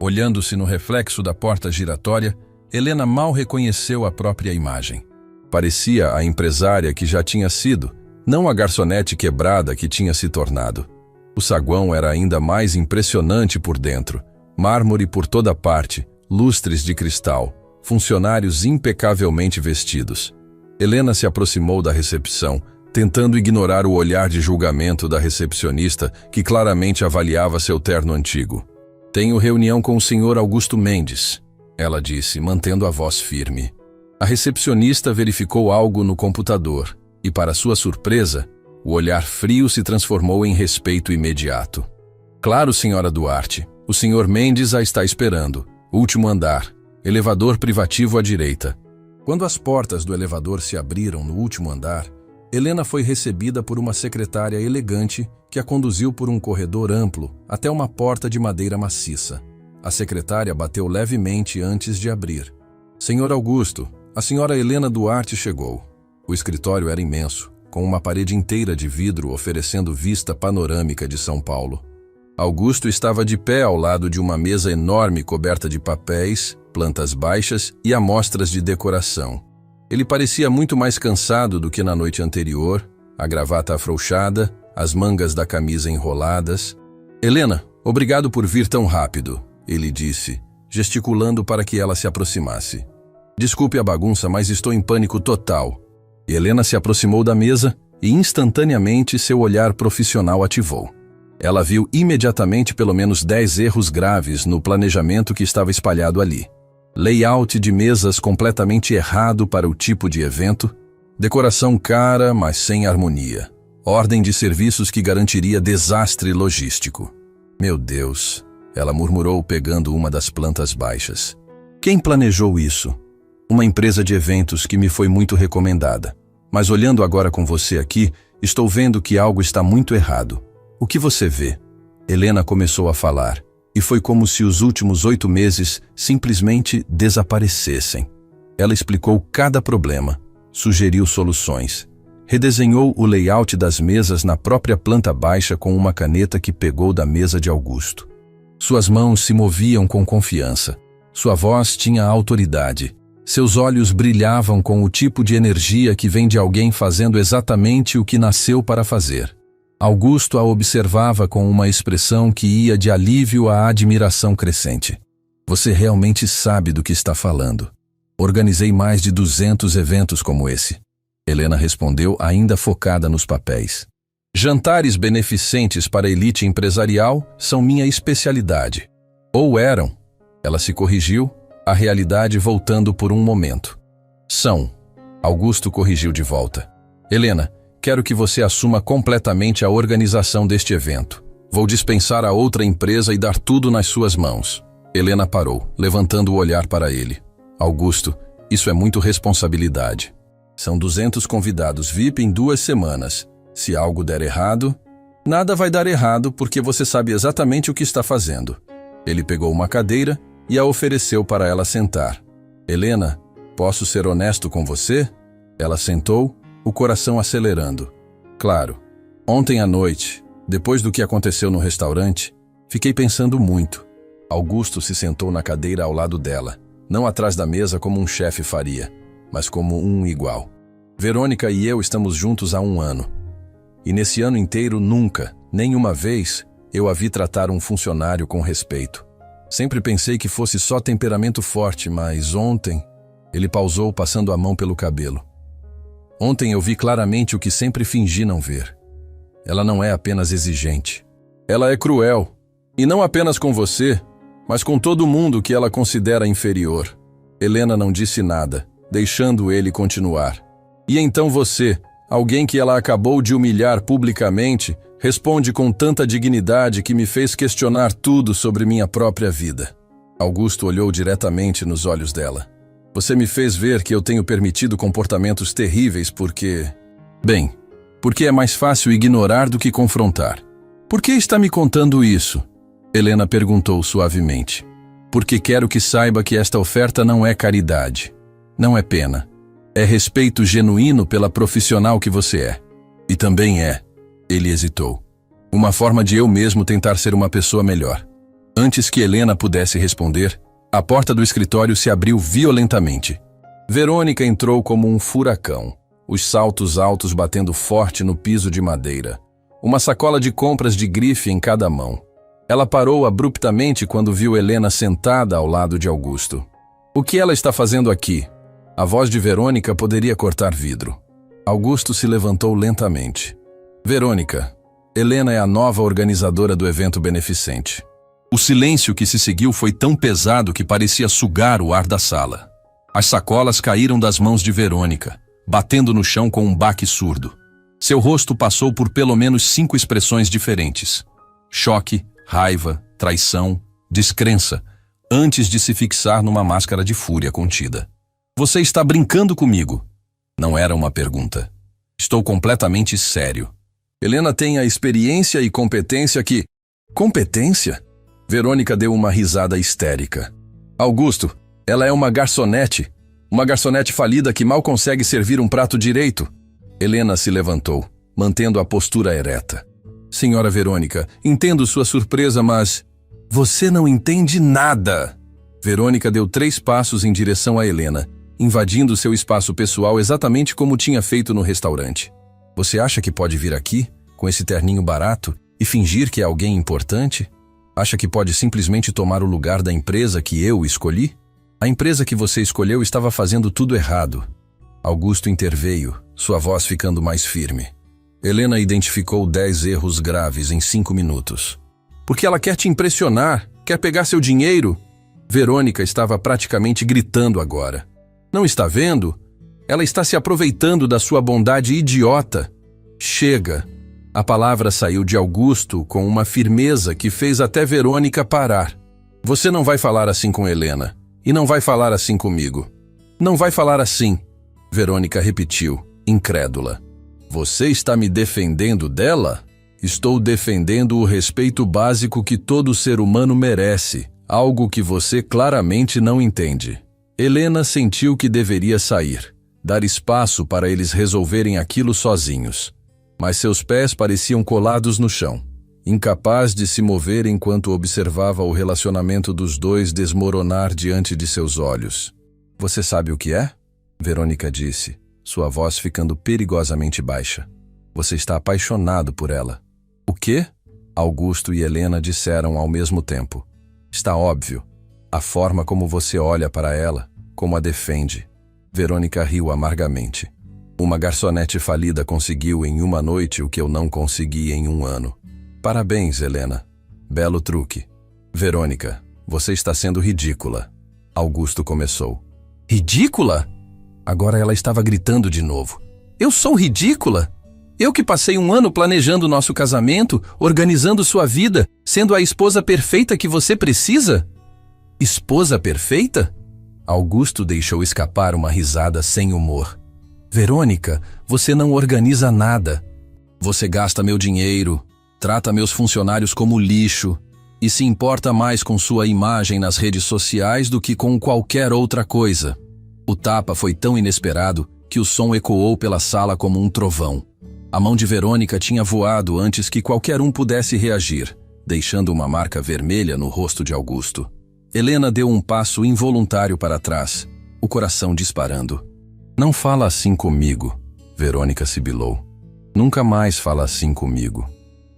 Olhando-se no reflexo da porta giratória, Helena mal reconheceu a própria imagem. Parecia a empresária que já tinha sido, não a garçonete quebrada que tinha se tornado. O saguão era ainda mais impressionante por dentro. Mármore por toda parte, lustres de cristal, funcionários impecavelmente vestidos. Helena se aproximou da recepção, tentando ignorar o olhar de julgamento da recepcionista, que claramente avaliava seu terno antigo. "Tenho reunião com o Sr. Augusto Mendes", ela disse, mantendo a voz firme. A recepcionista verificou algo no computador e, para sua surpresa, o olhar frio se transformou em respeito imediato. "Claro, Sra. Duarte. O Sr. Mendes a está esperando. Último andar. Elevador privativo à direita." Quando as portas do elevador se abriram no último andar, Helena foi recebida por uma secretária elegante que a conduziu por um corredor amplo até uma porta de madeira maciça. A secretária bateu levemente antes de abrir. "Sr. Augusto, a Sra. Helena Duarte chegou." O escritório era imenso, com uma parede inteira de vidro oferecendo vista panorâmica de São Paulo. Augusto estava de pé ao lado de uma mesa enorme coberta de papéis plantas baixas e amostras de decoração. Ele parecia muito mais cansado do que na noite anterior, a gravata afrouxada, as mangas da camisa enroladas. Helena, obrigado por vir tão rápido, ele disse, gesticulando para que ela se aproximasse. Desculpe a bagunça, mas estou em pânico total. Helena se aproximou da mesa e instantaneamente seu olhar profissional ativou. Ela viu imediatamente pelo menos 10 erros graves no planejamento que estava espalhado ali. Layout de mesas completamente errado para o tipo de evento, decoração cara, mas sem harmonia, ordem de serviços que garantiria desastre logístico. Meu Deus, ela murmurou pegando uma das plantas baixas. Quem planejou isso? Uma empresa de eventos que me foi muito recomendada. Mas olhando agora com você aqui, estou vendo que algo está muito errado. O que você vê? Helena começou a falar, e foi como se os últimos 8 meses simplesmente desaparecessem. Ela explicou cada problema, sugeriu soluções, redesenhou o layout das mesas na própria planta baixa com uma caneta que pegou da mesa de Augusto. Suas mãos se moviam com confiança, sua voz tinha autoridade. Seus olhos brilhavam com o tipo de energia que vem de alguém fazendo exatamente o que nasceu para fazer. Augusto a observava com uma expressão que ia de alívio à admiração crescente. Você realmente sabe do que está falando. Organizei mais de 200 eventos como esse. Helena respondeu, ainda focada nos papéis. Jantares beneficentes para a elite empresarial são minha especialidade. Ou eram. Ela se corrigiu, a realidade voltando por um momento. São. Augusto corrigiu de volta. Helena, quero que você assuma completamente a organização deste evento. Vou dispensar a outra empresa e dar tudo nas suas mãos. Helena parou, levantando o olhar para ele. Augusto, isso é muito responsabilidade. São 200 convidados VIP em 2 semanas. Se algo der errado, nada vai dar errado porque você sabe exatamente o que está fazendo. Ele pegou uma cadeira e a ofereceu para ela sentar. Helena, posso ser honesto com você? Ela sentou, o coração acelerando. Claro, ontem à noite, depois do que aconteceu no restaurante, fiquei pensando muito. Augusto se sentou na cadeira ao lado dela, não atrás da mesa como um chefe faria, mas como um igual. Verônica e eu estamos juntos há 1 ano. E nesse ano inteiro nunca, nenhuma vez, eu a vi tratar um funcionário com respeito. Sempre pensei que fosse só temperamento forte, mas ontem... Ele pausou, passando a mão pelo cabelo. Ontem eu vi claramente o que sempre fingi não ver. Ela não é apenas exigente. Ela é cruel. E não apenas com você, mas com todo mundo que ela considera inferior. Helena não disse nada, deixando ele continuar. E então você, alguém que ela acabou de humilhar publicamente, responde com tanta dignidade que me fez questionar tudo sobre minha própria vida. Augusto olhou diretamente nos olhos dela. Você me fez ver que eu tenho permitido comportamentos terríveis porque... Bem, porque é mais fácil ignorar do que confrontar. Por que está me contando isso? Helena perguntou suavemente. Porque quero que saiba que esta oferta não é caridade. Não é pena. É respeito genuíno pela profissional que você é. E também é... Ele hesitou. Uma forma de eu mesmo tentar ser uma pessoa melhor. Antes que Helena pudesse responder, a porta do escritório se abriu violentamente. Verônica entrou como um furacão, os saltos altos batendo forte no piso de madeira, uma sacola de compras de grife em cada mão. Ela parou abruptamente quando viu Helena sentada ao lado de Augusto. O que ela está fazendo aqui? A voz de Verônica poderia cortar vidro. Augusto se levantou lentamente. Verônica, Helena é a nova organizadora do evento beneficente. O silêncio que se seguiu foi tão pesado que parecia sugar o ar da sala. As sacolas caíram das mãos de Verônica, batendo no chão com um baque surdo. Seu rosto passou por pelo menos 5 expressões diferentes. Choque, raiva, traição, descrença, antes de se fixar numa máscara de fúria contida. Você está brincando comigo? Não era uma pergunta. Estou completamente sério. Helena tem a experiência e competência que... Competência? Verônica deu uma risada histérica. Augusto, ela é uma garçonete falida que mal consegue servir um prato direito. Helena se levantou, mantendo a postura ereta. Senhora Verônica, entendo sua surpresa, mas... Você não entende nada. Verônica deu 3 passos em direção a Helena, invadindo seu espaço pessoal exatamente como tinha feito no restaurante. Você acha que pode vir aqui, com esse terninho barato, e fingir que é alguém importante? Acha que pode simplesmente tomar o lugar da empresa que eu escolhi? A empresa que você escolheu estava fazendo tudo errado. Augusto interveio, sua voz ficando mais firme. Helena identificou 10 erros graves em 5 minutos. Porque ela quer te impressionar, quer pegar seu dinheiro. Verônica estava praticamente gritando agora. Não está vendo? Ela está se aproveitando da sua bondade idiota. Chega! A palavra saiu de Augusto com uma firmeza que fez até Verônica parar. Você não vai falar assim com Helena. E não vai falar assim comigo. Não vai falar assim. Verônica repetiu, incrédula. Você está me defendendo dela? Estou defendendo o respeito básico que todo ser humano merece, algo que você claramente não entende. Helena sentiu que deveria sair, dar espaço para eles resolverem aquilo sozinhos. Mas seus pés pareciam colados no chão, incapaz de se mover enquanto observava o relacionamento dos dois desmoronar diante de seus olhos. Você sabe o que é? Verônica disse, sua voz ficando perigosamente baixa. Você está apaixonado por ela. O quê? Augusto e Helena disseram ao mesmo tempo. Está óbvio. A forma como você olha para ela, como a defende. Verônica riu amargamente. Uma garçonete falida conseguiu em uma noite o que eu não consegui em um ano. Parabéns, Helena. Belo truque. Verônica, você está sendo ridícula. Augusto começou. Ridícula? Agora ela estava gritando de novo. Eu sou ridícula? Eu que passei um ano planejando nosso casamento, organizando sua vida, sendo a esposa perfeita que você precisa? Esposa perfeita? Augusto deixou escapar uma risada sem humor. Verônica, você não organiza nada. Você gasta meu dinheiro, trata meus funcionários como lixo e se importa mais com sua imagem nas redes sociais do que com qualquer outra coisa. O tapa foi tão inesperado que o som ecoou pela sala como um trovão. A mão de Verônica tinha voado antes que qualquer um pudesse reagir, deixando uma marca vermelha no rosto de Augusto. Helena deu um passo involuntário para trás, o coração disparando. Não fala assim comigo, Verônica sibilou. Nunca mais fala assim comigo.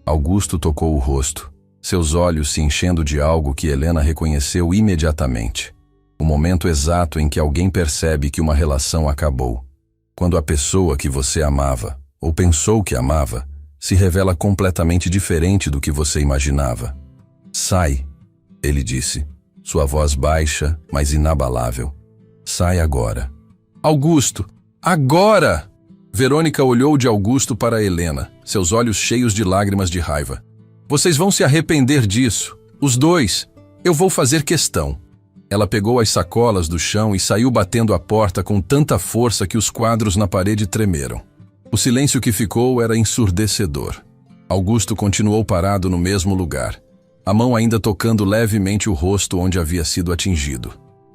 Augusto tocou o rosto, seus olhos se enchendo de algo que Helena reconheceu imediatamente. O momento exato em que alguém percebe que uma relação acabou. Quando a pessoa que você amava, ou pensou que amava, se revela completamente diferente do que você imaginava. Sai, ele disse, sua voz baixa, mas inabalável. Sai agora. Augusto, agora! Verônica olhou de Augusto para Helena, seus olhos cheios de lágrimas de raiva. Vocês vão se arrepender disso, os dois. Eu vou fazer questão. Ela pegou as sacolas do chão e saiu batendo a porta com tanta força que os quadros na parede tremeram. O silêncio que ficou era ensurdecedor. Augusto continuou parado no mesmo lugar, a mão ainda tocando levemente o rosto onde havia sido atingido.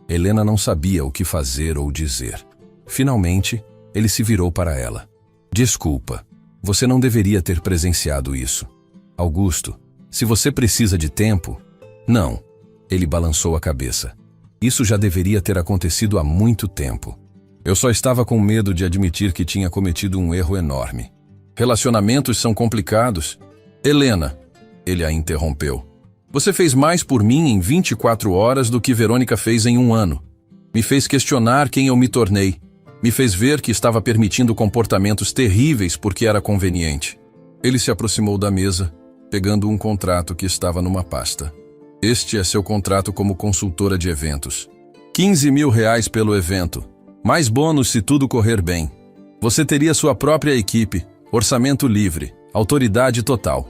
Helena não sabia o que fazer ou dizer. Finalmente, ele se virou para ela. Desculpa, você não deveria ter presenciado isso. Augusto, se você precisa de tempo... Não, ele balançou a cabeça. Isso já deveria ter acontecido há muito tempo. Eu só estava com medo de admitir que tinha cometido um erro enorme. Relacionamentos são complicados. Helena, ele a interrompeu. Você fez mais por mim em 24 horas do que Verônica fez em um ano. Me fez questionar quem eu me tornei. Me fez ver que estava permitindo comportamentos terríveis porque era conveniente. Ele se aproximou da mesa, pegando um contrato que estava numa pasta. Este é seu contrato como consultora de eventos. R$15.000 pelo evento. Mais bônus se tudo correr bem. Você teria sua própria equipe, orçamento livre, autoridade total.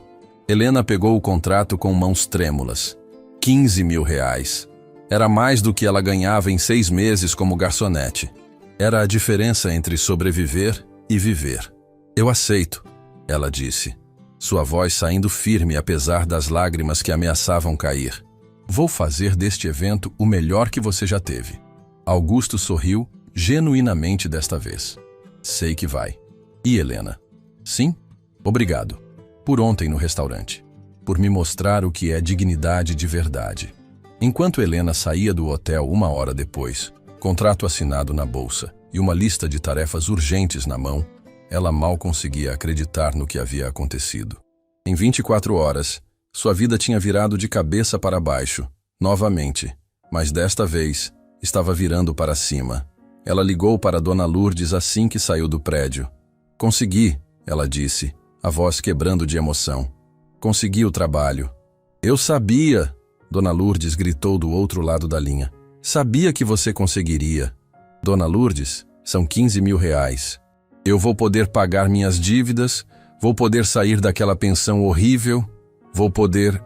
Helena pegou o contrato com mãos trêmulas. R$15.000. Era mais do que ela ganhava em 6 meses como garçonete. Era a diferença entre sobreviver e viver. Eu aceito, ela disse, sua voz saindo firme apesar das lágrimas que ameaçavam cair. Vou fazer deste evento o melhor que você já teve. Augusto sorriu, genuinamente desta vez. Sei que vai. E Helena? Sim? Obrigado. Por ontem no restaurante. Por me mostrar o que é dignidade de verdade. Enquanto Helena saía do hotel 1 hora depois, contrato assinado na bolsa e uma lista de tarefas urgentes na mão, ela mal conseguia acreditar no que havia acontecido. Em 24 horas, sua vida tinha virado de cabeça para baixo, novamente, mas desta vez estava virando para cima. Ela ligou para Dona Lourdes assim que saiu do prédio. "Consegui", ela disse, a voz quebrando de emoção. "Consegui o trabalho." "Eu sabia", Dona Lourdes gritou do outro lado da linha. "Sabia que você conseguiria." "Dona Lourdes, são 15 mil reais. Eu vou poder pagar minhas dívidas, vou poder sair daquela pensão horrível, vou poder..."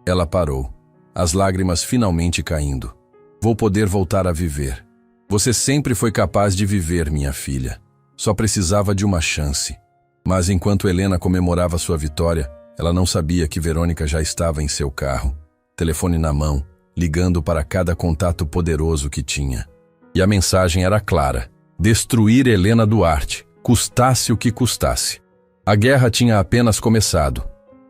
Ela parou, as lágrimas finalmente caindo. "Vou poder voltar a viver. Você sempre foi capaz de viver, minha filha. Só precisava de uma chance." Mas enquanto Helena comemorava sua vitória, ela não sabia que Verônica já estava em seu carro, telefone na mão, ligando para cada contato poderoso que tinha. E a mensagem era clara: destruir Helena Duarte, custasse o que custasse. A guerra tinha apenas começado.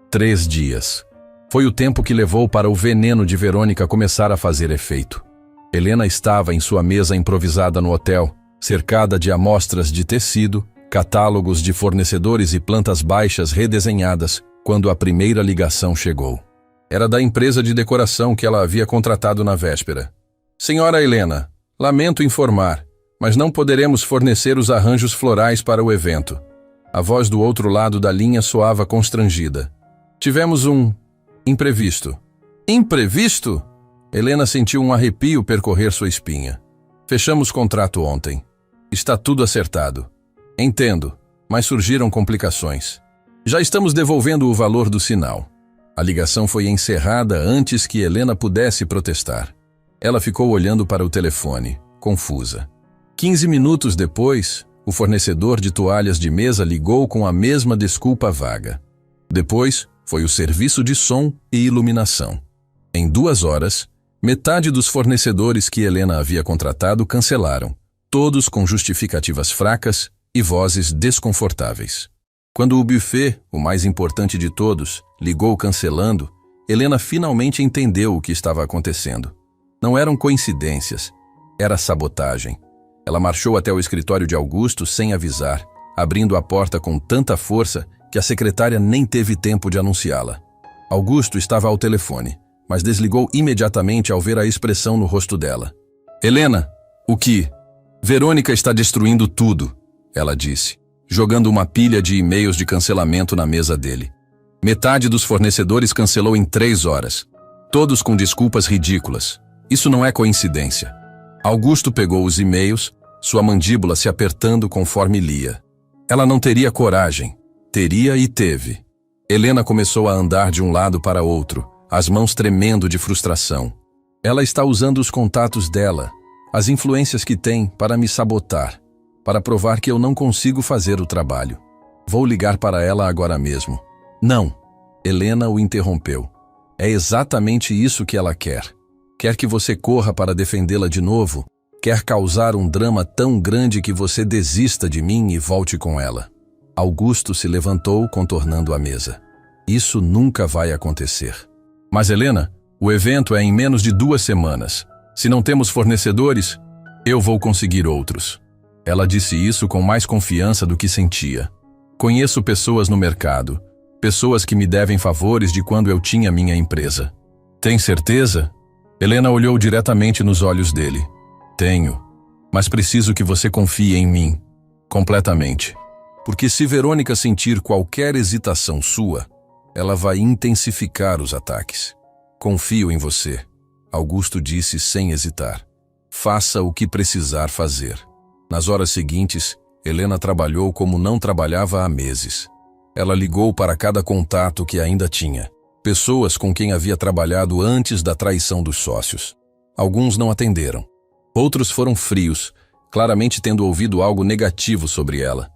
3 dias. Foi o tempo que levou para o veneno de Verônica começar a fazer efeito. Helena estava em sua mesa improvisada no hotel, cercada de amostras de tecido, catálogos de fornecedores e plantas baixas redesenhadas, quando a primeira ligação chegou. Era da empresa de decoração que ela havia contratado na véspera. "Senhora Helena, lamento informar, mas não poderemos fornecer os arranjos florais para o evento." A voz do outro lado da linha soava constrangida. "Tivemos um imprevisto." "Imprevisto?" Helena sentiu um arrepio percorrer sua espinha. "Fechamos contrato ontem. Está tudo acertado." "Entendo, mas surgiram complicações. Já estamos devolvendo o valor do sinal." A ligação foi encerrada antes que Helena pudesse protestar. Ela ficou olhando para o telefone, confusa. 15 minutos depois, o fornecedor de toalhas de mesa ligou com a mesma desculpa vaga. Depois, foi o serviço de som e iluminação. Em 2 horas, metade dos fornecedores que Helena havia contratado cancelaram, todos com justificativas fracas e vozes desconfortáveis. Quando o buffet, o mais importante de todos, ligou cancelando, Helena finalmente entendeu o que estava acontecendo. Não eram coincidências, era sabotagem. Ela marchou até o escritório de Augusto sem avisar, abrindo a porta com tanta força que a secretária nem teve tempo de anunciá-la. Augusto estava ao telefone, mas desligou imediatamente ao ver a expressão no rosto dela. "Helena, o que?" "Verônica está destruindo tudo", ela disse, jogando uma pilha de e-mails de cancelamento na mesa dele. Metade dos fornecedores cancelou em 3 horas, todos com desculpas ridículas. Isso não é coincidência. Augusto pegou os e-mails, sua mandíbula se apertando conforme lia. Ela não teria coragem. Teria e teve. Helena começou a andar de um lado para outro, as mãos tremendo de frustração. Ela está usando os contatos dela, as influências que tem, para me sabotar, para provar que eu não consigo fazer o trabalho. Vou ligar para ela agora mesmo. "Não", Helena o interrompeu. "É exatamente isso que ela quer. Quer que você corra para defendê-la de novo, quer causar um drama tão grande que você desista de mim e volte com ela." Augusto se levantou, contornando a mesa. "Isso nunca vai acontecer." "Mas Helena, o evento é em menos de 2 semanas. Se não temos fornecedores, eu vou conseguir outros." Ela disse isso com mais confiança do que sentia. "Conheço pessoas no mercado, pessoas que me devem favores de quando eu tinha minha empresa." "Tem certeza?" Helena olhou diretamente nos olhos dele. "Tenho, mas preciso que você confie em mim, completamente. Porque se Verônica sentir qualquer hesitação sua, ela vai intensificar os ataques. Confio em você", Augusto disse sem hesitar. "Faça o que precisar fazer." Nas horas seguintes, Helena trabalhou como não trabalhava há meses. Ela ligou para cada contato que ainda tinha, pessoas com quem havia trabalhado antes da traição dos sócios. Alguns não atenderam. Outros foram frios, claramente tendo ouvido algo negativo sobre ela.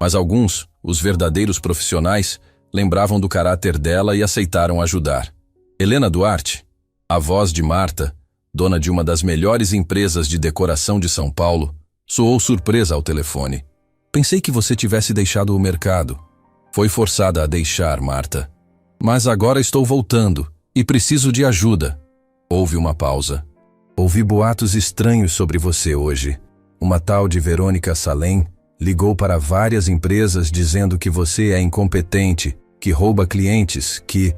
Mas alguns, os verdadeiros profissionais, lembravam do caráter dela e aceitaram ajudar. Helena Duarte, a voz de Marta, dona de uma das melhores empresas de decoração de São Paulo, soou surpresa ao telefone. "Pensei que você tivesse deixado o mercado." "Foi forçada a deixar, Marta. Mas agora estou voltando e preciso de ajuda." Houve uma pausa. Ouvi boatos estranhos sobre você hoje. Uma tal de Verônica Salem ligou para várias empresas dizendo que você é incompetente, que rouba clientes, que...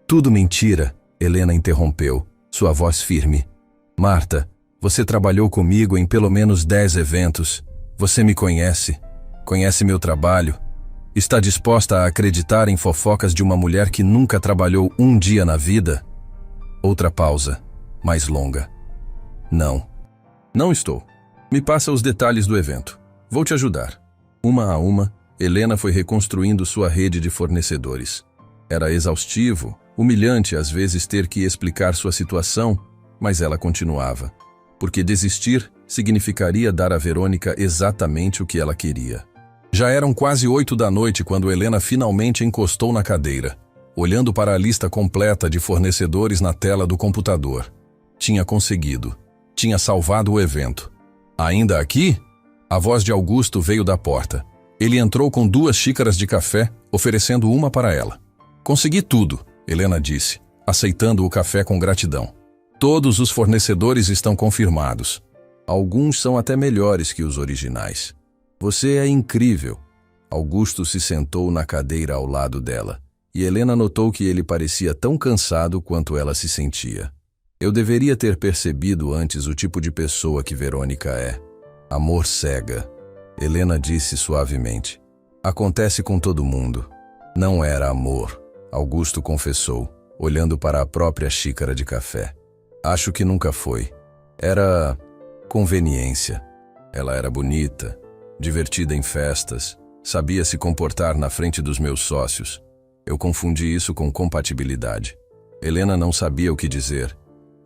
Tudo mentira, Helena interrompeu, sua voz firme. Marta, você trabalhou comigo em pelo menos 10 eventos. Você me conhece. Conhece meu trabalho. Está disposta a acreditar em fofocas de uma mulher que nunca trabalhou um dia na vida? Outra pausa, mais longa. Não. Não estou. Me passa os detalhes do evento. Vou te ajudar. Uma a uma, Helena foi reconstruindo sua rede de fornecedores. Era exaustivo, humilhante às vezes ter que explicar sua situação, mas ela continuava. Porque desistir significaria dar a Verônica exatamente o que ela queria. Já eram quase 8 da noite quando Helena finalmente encostou na cadeira, olhando para a lista completa de fornecedores na tela do computador. Tinha conseguido. Tinha salvado o evento. Ainda aqui? A voz de Augusto veio da porta. Ele entrou com 2 xícaras de café, oferecendo uma para ela. Consegui tudo, Helena disse, aceitando o café com gratidão. Todos os fornecedores estão confirmados. Alguns são até melhores que os originais. Você é incrível. Augusto se sentou na cadeira ao lado dela, e Helena notou que ele parecia tão cansado quanto ela se sentia. Eu deveria ter percebido antes o tipo de pessoa que Verônica é. Amor cega. Helena disse suavemente. Acontece com todo mundo. Não era amor, Augusto confessou, olhando para a própria xícara de café. Acho que nunca foi. Era conveniência. Ela era bonita, divertida em festas, sabia se comportar na frente dos meus sócios. Eu confundi isso com compatibilidade. Helena não sabia o que dizer,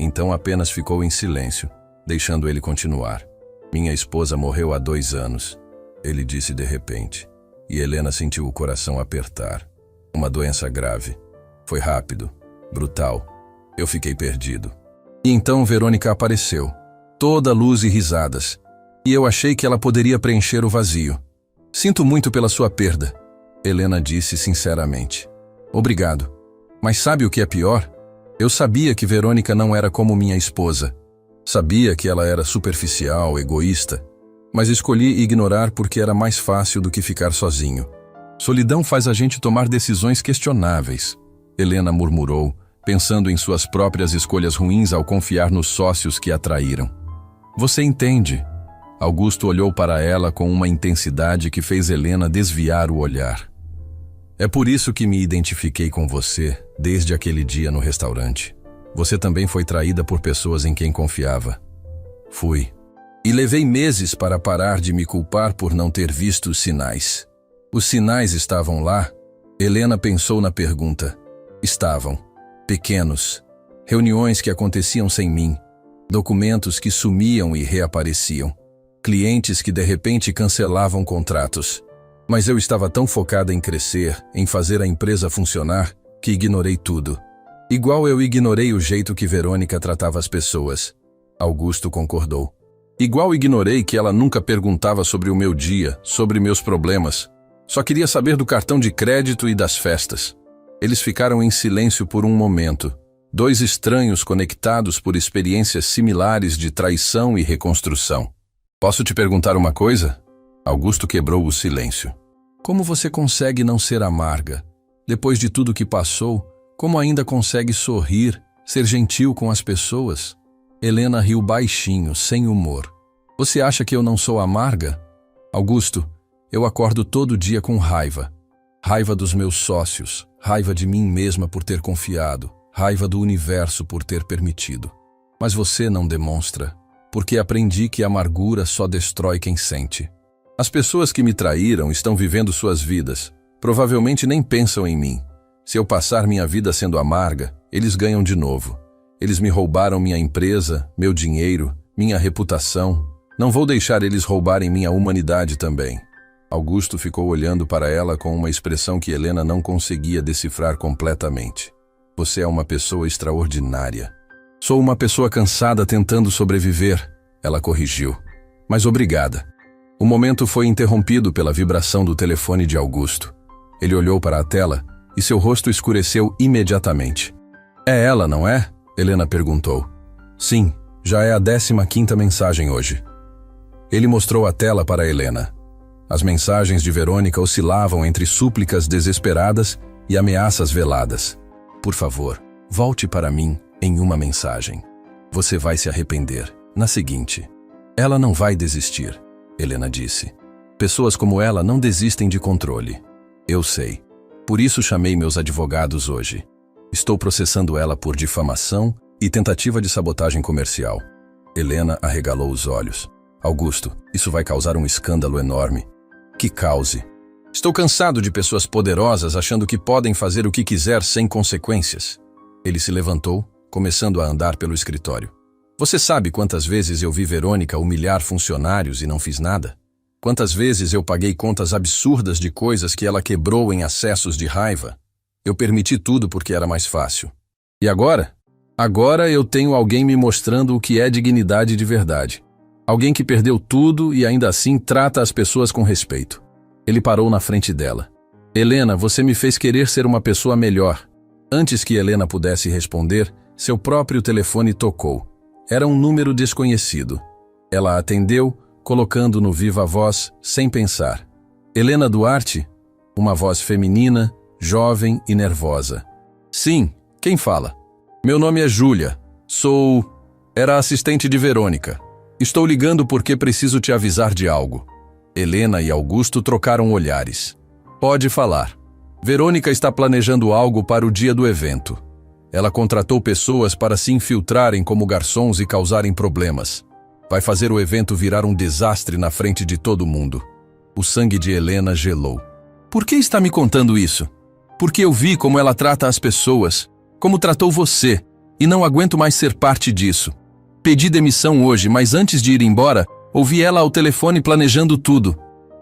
então apenas ficou em silêncio, deixando ele continuar. Minha esposa morreu há 2 anos, ele disse de repente, e Helena sentiu o coração apertar. Uma doença grave. Foi rápido, brutal. Eu fiquei perdido. E então Verônica apareceu, toda luz e risadas, e eu achei que ela poderia preencher o vazio. Sinto muito pela sua perda, Helena disse sinceramente. Obrigado. Mas sabe o que é pior? Eu sabia que Verônica não era como minha esposa. Sabia que ela era superficial, egoísta, mas escolhi ignorar porque era mais fácil do que ficar sozinho. Solidão faz a gente tomar decisões questionáveis, Helena murmurou, pensando em suas próprias escolhas ruins ao confiar nos sócios que a traíram. Você entende? Augusto olhou para ela com uma intensidade que fez Helena desviar o olhar. É por isso que me identifiquei com você desde aquele dia no restaurante. Você também foi traída por pessoas em quem confiava. Fui. E levei meses para parar de me culpar por não ter visto os sinais. Os sinais estavam lá? Helena pensou na pergunta. Estavam. Pequenos. Reuniões que aconteciam sem mim. Documentos que sumiam e reapareciam. Clientes que de repente cancelavam contratos. Mas eu estava tão focada em crescer, em fazer a empresa funcionar, que ignorei tudo. Igual eu ignorei o jeito que Verônica tratava as pessoas. Augusto concordou. Igual ignorei que ela nunca perguntava sobre o meu dia, sobre meus problemas. Só queria saber do cartão de crédito e das festas. Eles ficaram em silêncio por um momento. 2 estranhos conectados por experiências similares de traição e reconstrução. Posso te perguntar uma coisa? Augusto quebrou o silêncio. Como você consegue não ser amarga? Depois de tudo que passou, como ainda consegue sorrir, ser gentil com as pessoas? Helena riu baixinho, sem humor. Você acha que eu não sou amarga? Augusto, eu acordo todo dia com raiva. Raiva dos meus sócios, raiva de mim mesma por ter confiado, raiva do universo por ter permitido. Mas você não demonstra, porque aprendi que a amargura só destrói quem sente. As pessoas que me traíram estão vivendo suas vidas. Provavelmente nem pensam em mim. Se eu passar minha vida sendo amarga, eles ganham de novo. Eles me roubaram minha empresa, meu dinheiro, minha reputação. Não vou deixar eles roubarem minha humanidade também. Augusto ficou olhando para ela com uma expressão que Helena não conseguia decifrar completamente. Você é uma pessoa extraordinária. Sou uma pessoa cansada tentando sobreviver, ela corrigiu. Mas obrigada. O momento foi interrompido pela vibração do telefone de Augusto. Ele olhou para a tela e seu rosto escureceu imediatamente. É ela, não é? Helena perguntou. Sim, já é a 15ª mensagem hoje. Ele mostrou a tela para Helena. As mensagens de Verônica oscilavam entre súplicas desesperadas e ameaças veladas. Por favor, volte para mim em uma mensagem. Você vai se arrepender. Na seguinte. Ela não vai desistir, Helena disse. Pessoas como ela não desistem de controle. Eu sei. Por isso chamei meus advogados hoje. Estou processando ela por difamação e tentativa de sabotagem comercial. Helena arregalou os olhos. Augusto, isso vai causar um escândalo enorme. Que cause. Estou cansado de pessoas poderosas achando que podem fazer o que quiser sem consequências. Ele se levantou, começando a andar pelo escritório. Você sabe quantas vezes eu vi Verônica humilhar funcionários e não fiz nada? Quantas vezes eu paguei contas absurdas de coisas que ela quebrou em acessos de raiva? Eu permiti tudo porque era mais fácil. E agora? Agora eu tenho alguém me mostrando o que é dignidade de verdade. Alguém que perdeu tudo e ainda assim trata as pessoas com respeito. Ele parou na frente dela. Helena, você me fez querer ser uma pessoa melhor. Antes que Helena pudesse responder, seu próprio telefone tocou. Era um número desconhecido. Ela atendeu, colocando no viva voz, sem pensar. Helena Duarte? Uma voz feminina, jovem e nervosa. Sim, quem fala? Meu nome é Júlia. Era assistente de Verônica. Estou ligando porque preciso te avisar de algo. Helena e Augusto trocaram olhares. Pode falar. Verônica está planejando algo para o dia do evento. Ela contratou pessoas para se infiltrarem como garçons e causarem problemas. Vai fazer o evento virar um desastre na frente de todo mundo. O sangue de Helena gelou. Por que está me contando isso? Porque eu vi como ela trata as pessoas, como tratou você, e não aguento mais ser parte disso. Pedi demissão hoje, mas antes de ir embora, ouvi ela ao telefone planejando tudo.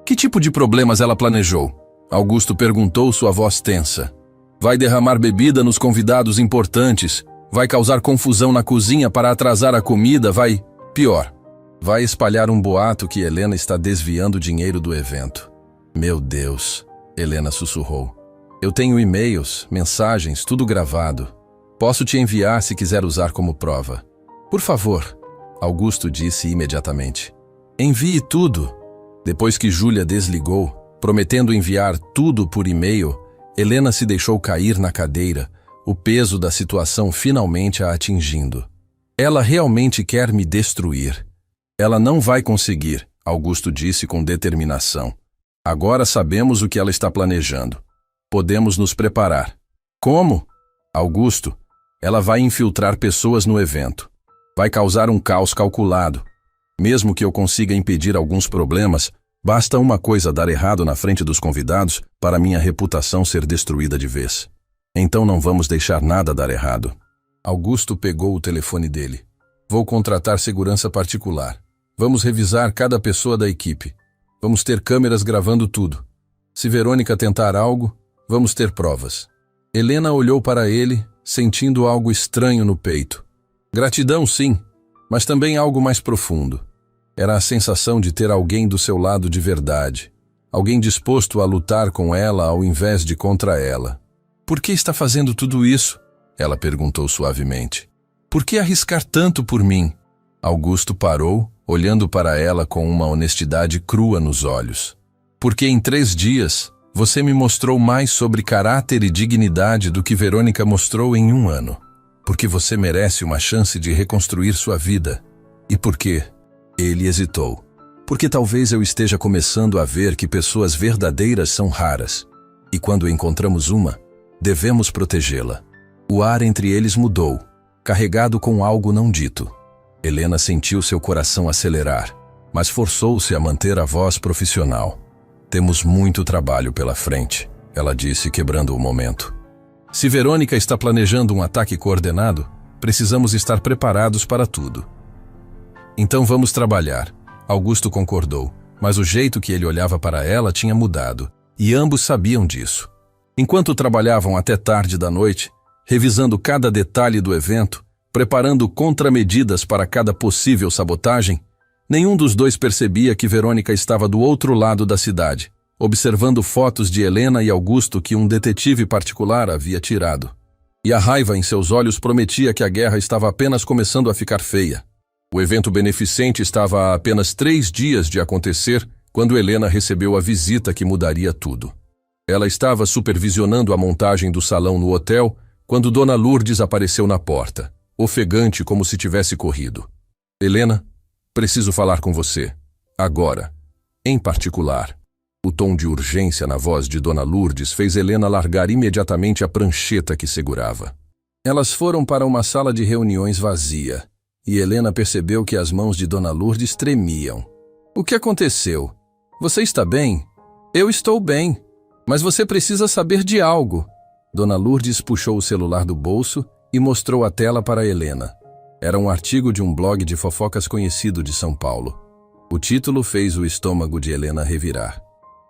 Que tipo de problemas ela planejou? Augusto perguntou, sua voz tensa. Vai derramar bebida nos convidados importantes, vai causar confusão na cozinha para atrasar a comida, pior, vai espalhar um boato que Helena está desviando dinheiro do evento. Meu Deus, Helena sussurrou. Eu tenho e-mails, mensagens, tudo gravado. Posso te enviar se quiser usar como prova. Por favor, Augusto disse imediatamente. Envie tudo. Depois que Júlia desligou, prometendo enviar tudo por e-mail, Helena se deixou cair na cadeira, o peso da situação finalmente a atingindo. Ela realmente quer me destruir. Ela não vai conseguir, Augusto disse com determinação. Agora sabemos o que ela está planejando. Podemos nos preparar. Como? Augusto, ela vai infiltrar pessoas no evento. Vai causar um caos calculado. Mesmo que eu consiga impedir alguns problemas, basta uma coisa dar errado na frente dos convidados para minha reputação ser destruída de vez. Então não vamos deixar nada dar errado. Augusto pegou o telefone dele. Vou contratar segurança particular. Vamos revisar cada pessoa da equipe. Vamos ter câmeras gravando tudo. Se Verônica tentar algo, vamos ter provas. Helena olhou para ele, sentindo algo estranho no peito. Gratidão, sim, mas também algo mais profundo. Era a sensação de ter alguém do seu lado de verdade. Alguém disposto a lutar com ela ao invés de contra ela. Por que está fazendo tudo isso? Ela perguntou suavemente. Por que arriscar tanto por mim? Augusto parou, olhando para ela com uma honestidade crua nos olhos. Porque em 3 dias, você me mostrou mais sobre caráter e dignidade do que Verônica mostrou em 1 ano. Porque você merece uma chance de reconstruir sua vida. E por quê? Ele hesitou. Porque talvez eu esteja começando a ver que pessoas verdadeiras são raras. E quando encontramos uma, devemos protegê-la. O ar entre eles mudou, carregado com algo não dito. Helena sentiu seu coração acelerar, mas forçou-se a manter a voz profissional. Temos muito trabalho pela frente, ela disse, quebrando o momento. Se Verônica está planejando um ataque coordenado, precisamos estar preparados para tudo. Então vamos trabalhar. Augusto concordou, mas o jeito que ele olhava para ela tinha mudado, e ambos sabiam disso. Enquanto trabalhavam até tarde da noite, revisando cada detalhe do evento, preparando contramedidas para cada possível sabotagem, nenhum dos dois percebia que Verônica estava do outro lado da cidade, observando fotos de Helena e Augusto que um detetive particular havia tirado. e a raiva em seus olhos prometia que a guerra estava apenas começando a ficar feia. O evento beneficente estava a apenas 3 dias de acontecer quando Helena recebeu a visita que mudaria tudo. Ela estava supervisionando a montagem do salão no hotel quando Dona Lourdes apareceu na porta, ofegante como se tivesse corrido. Helena, preciso falar com você. Agora. Em particular. O tom de urgência na voz de Dona Lourdes fez Helena largar imediatamente a prancheta que segurava. Elas foram para uma sala de reuniões vazia, e Helena percebeu que as mãos de Dona Lourdes tremiam. O que aconteceu? Você está bem? Eu estou bem, mas você precisa saber de algo. Dona Lourdes puxou o celular do bolso e mostrou a tela para Helena. Era um artigo de um blog de fofocas conhecido de São Paulo. O título fez o estômago de Helena revirar.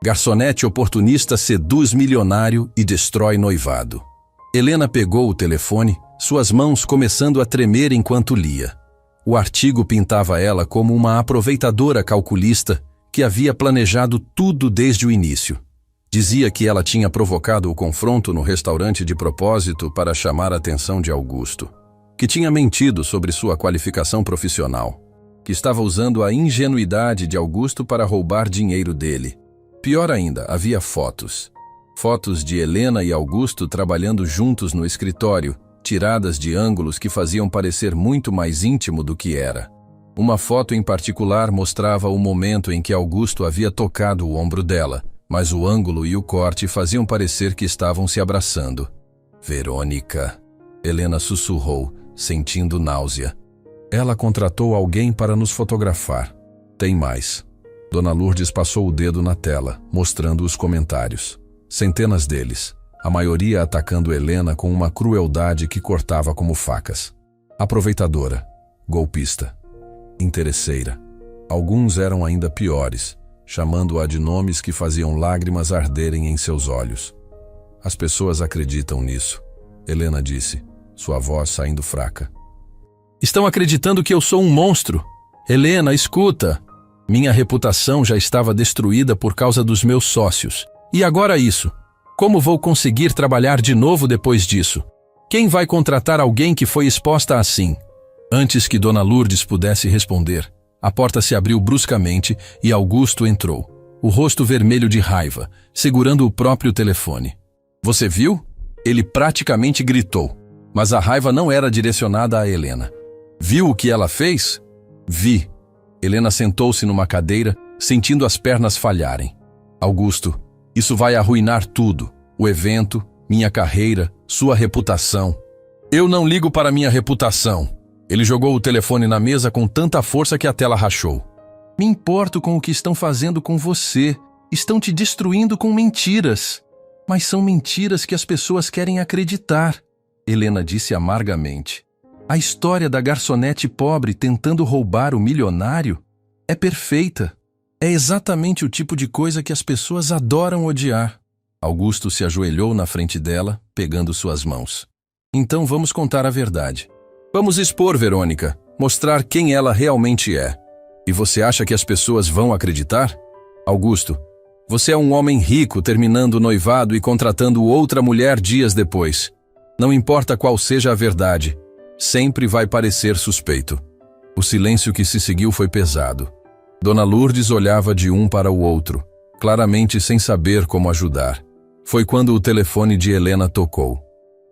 Garçonete oportunista seduz milionário e destrói noivado. Helena pegou o telefone, suas mãos começando a tremer enquanto lia. O artigo pintava ela como uma aproveitadora calculista que havia planejado tudo desde o início. Dizia que ela tinha provocado o confronto no restaurante de propósito para chamar a atenção de Augusto, que tinha mentido sobre sua qualificação profissional, que estava usando a ingenuidade de Augusto para roubar dinheiro dele. Pior ainda, havia fotos. Fotos de Helena e Augusto trabalhando juntos no escritório, tiradas de ângulos que faziam parecer muito mais íntimo do que era. Uma foto em particular mostrava o momento em que Augusto havia tocado o ombro dela, mas o ângulo e o corte faziam parecer que estavam se abraçando. Verônica, Helena sussurrou, sentindo náusea. Ela contratou alguém para nos fotografar. Tem mais. Dona Lourdes passou o dedo na tela, mostrando os comentários. Centenas deles, a maioria atacando Helena com uma crueldade que cortava como facas. Aproveitadora, golpista, interesseira. Alguns eram ainda piores, chamando-a de nomes que faziam lágrimas arderem em seus olhos. As pessoas acreditam nisso, Helena disse, sua voz saindo fraca. Estão acreditando que eu sou um monstro. Helena, escuta. Minha reputação já estava destruída por causa dos meus sócios. E agora isso. Como vou conseguir trabalhar de novo depois disso? Quem vai contratar alguém que foi exposta assim? Antes que Dona Lourdes pudesse responder, a porta se abriu bruscamente e Augusto entrou, o rosto vermelho de raiva, segurando o próprio telefone. Você viu? Ele praticamente gritou, mas a raiva não era direcionada a Helena. Viu o que ela fez? Vi. Helena sentou-se numa cadeira, sentindo as pernas falharem. Augusto, isso vai arruinar tudo. O evento, minha carreira, sua reputação. Eu não ligo para minha reputação. Ele jogou o telefone na mesa com tanta força que a tela rachou. Me importo com o que estão fazendo com você. Estão te destruindo com mentiras. Mas são mentiras que as pessoas querem acreditar. Helena disse amargamente. A história da garçonete pobre tentando roubar o milionário é perfeita. É exatamente o tipo de coisa que as pessoas adoram odiar. Augusto se ajoelhou na frente dela, pegando suas mãos. Então vamos contar a verdade. Vamos expor Verônica, mostrar quem ela realmente é. E você acha que as pessoas vão acreditar? Augusto, você é um homem rico terminando o noivado e contratando outra mulher dias depois. Não importa qual seja a verdade, sempre vai parecer suspeito. O silêncio que se seguiu foi pesado. Dona Lourdes olhava de um para o outro, claramente sem saber como ajudar. Foi quando o telefone de Helena tocou.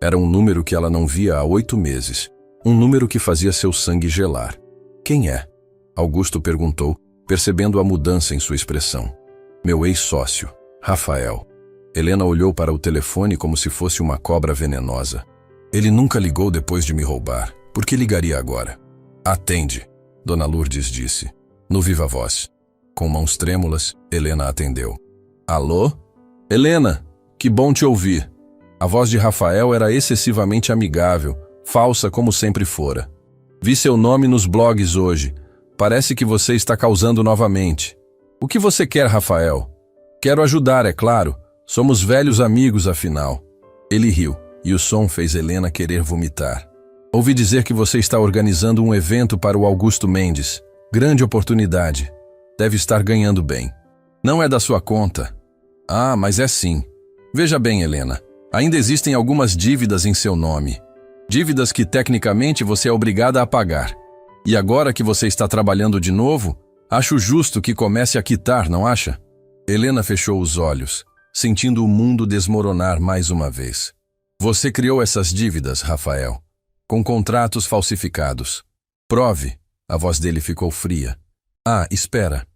Era um número que ela não via há 8 meses. Um número que fazia seu sangue gelar. Quem é? Augusto perguntou, percebendo a mudança em sua expressão. Meu ex-sócio, Rafael. Helena olhou para o telefone como se fosse uma cobra venenosa. Ele nunca ligou depois de me roubar. Por que ligaria agora? Atende, Dona Lourdes disse, no viva voz. Com mãos trêmulas, Helena atendeu. Alô? Helena, que bom te ouvir. A voz de Rafael era excessivamente amigável, falsa como sempre fora. Vi seu nome nos blogs hoje. Parece que você está causando novamente. O que você quer, Rafael? Quero ajudar, é claro. Somos velhos amigos, afinal. Ele riu, e o som fez Helena querer vomitar. Ouvi dizer que você está organizando um evento para o Augusto Mendes. Grande oportunidade. Deve estar ganhando bem. Não é da sua conta. Ah, mas é sim. Veja bem, Helena. Ainda existem algumas dívidas em seu nome. Dívidas que tecnicamente você é obrigada a pagar. E agora que você está trabalhando de novo, acho justo que comece a quitar, não acha? Helena fechou os olhos, sentindo o mundo desmoronar mais uma vez. Você criou essas dívidas, Rafael, com contratos falsificados. Prove. A voz dele ficou fria. Ah, espera.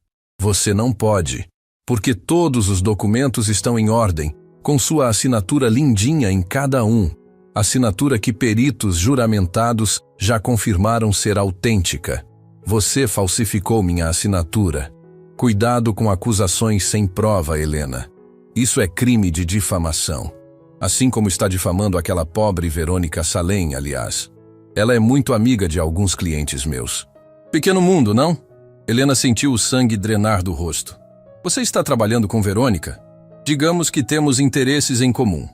Você não pode, porque todos os documentos estão em ordem, com sua assinatura lindinha em cada um. Assinatura que peritos juramentados já confirmaram ser autêntica. Você falsificou minha assinatura. Cuidado com acusações sem prova, Helena. Isso é crime de difamação. Assim como está difamando aquela pobre Verônica Salem, aliás. Ela é muito amiga de alguns clientes meus. Pequeno mundo, não? Helena sentiu o sangue drenar do rosto. Você está trabalhando com Verônica? Digamos que temos interesses em comum.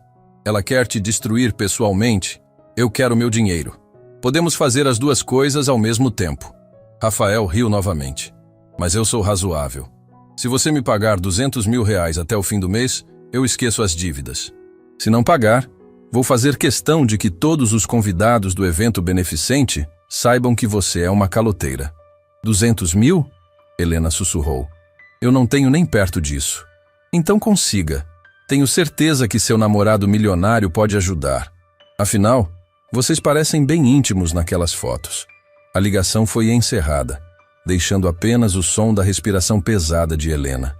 Ela quer te destruir pessoalmente. Eu quero meu dinheiro. Podemos fazer as duas coisas ao mesmo tempo. Rafael riu novamente. Mas eu sou razoável. Se você me pagar R$200 mil até o fim do mês, eu esqueço as dívidas. Se não pagar, vou fazer questão de que todos os convidados do evento beneficente saibam que você é uma caloteira. 200 mil? Helena sussurrou. Eu não tenho nem perto disso. Então consiga. Tenho certeza que seu namorado milionário pode ajudar. Afinal, vocês parecem bem íntimos naquelas fotos. A ligação foi encerrada, deixando apenas o som da respiração pesada de Helena.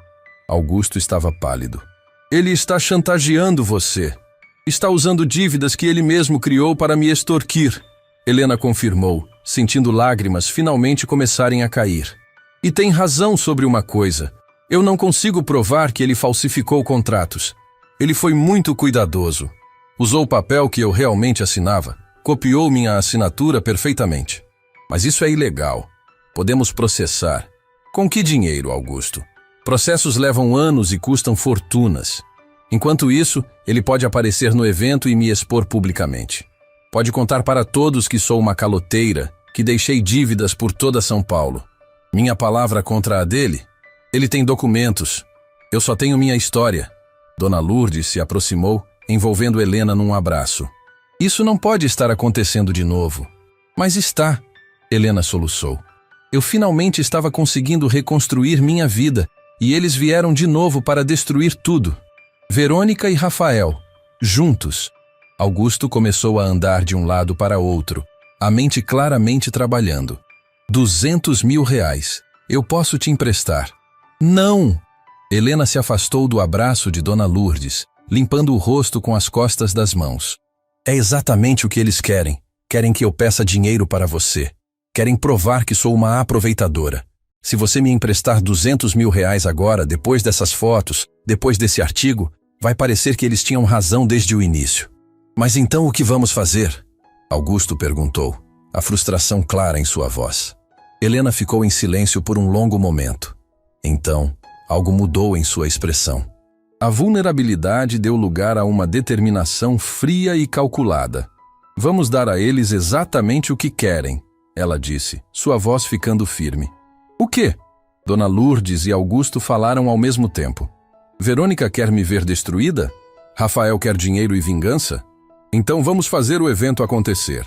Augusto estava pálido. Ele está chantageando você. Está usando dívidas que ele mesmo criou para me extorquir. Helena confirmou, sentindo lágrimas finalmente começarem a cair. E tem razão sobre uma coisa. Eu não consigo provar que ele falsificou contratos. Ele foi muito cuidadoso. Usou o papel que eu realmente assinava. Copiou minha assinatura perfeitamente. Mas isso é ilegal. Podemos processar. Com que dinheiro, Augusto? Processos levam anos e custam fortunas. Enquanto isso, ele pode aparecer no evento e me expor publicamente. Pode contar para todos que sou uma caloteira, que deixei dívidas por toda São Paulo. Minha palavra contra a dele? Ele tem documentos. Eu só tenho minha história. Dona Lourdes se aproximou, envolvendo Helena num abraço. Isso não pode estar acontecendo de novo. Mas está. Helena soluçou. Eu finalmente estava conseguindo reconstruir minha vida, e eles vieram de novo para destruir tudo. Verônica e Rafael, juntos. Augusto começou a andar de um lado para outro, a mente claramente trabalhando. 200 mil reais. Eu posso te emprestar. Não! Helena se afastou do abraço de Dona Lourdes, limpando o rosto com as costas das mãos. É exatamente o que eles querem. Querem que eu peça dinheiro para você. Querem provar que sou uma aproveitadora. Se você me emprestar 200 mil reais agora, depois dessas fotos, depois desse artigo, vai parecer que eles tinham razão desde o início. Mas então o que vamos fazer? Augusto perguntou, a frustração clara em sua voz. Helena ficou em silêncio por um longo momento. Então, algo mudou em sua expressão. A vulnerabilidade deu lugar a uma determinação fria e calculada. Vamos dar a eles exatamente o que querem, ela disse, sua voz ficando firme. O quê? Dona Lourdes e Augusto falaram ao mesmo tempo. Verônica quer me ver destruída? Rafael quer dinheiro e vingança? Então vamos fazer o evento acontecer.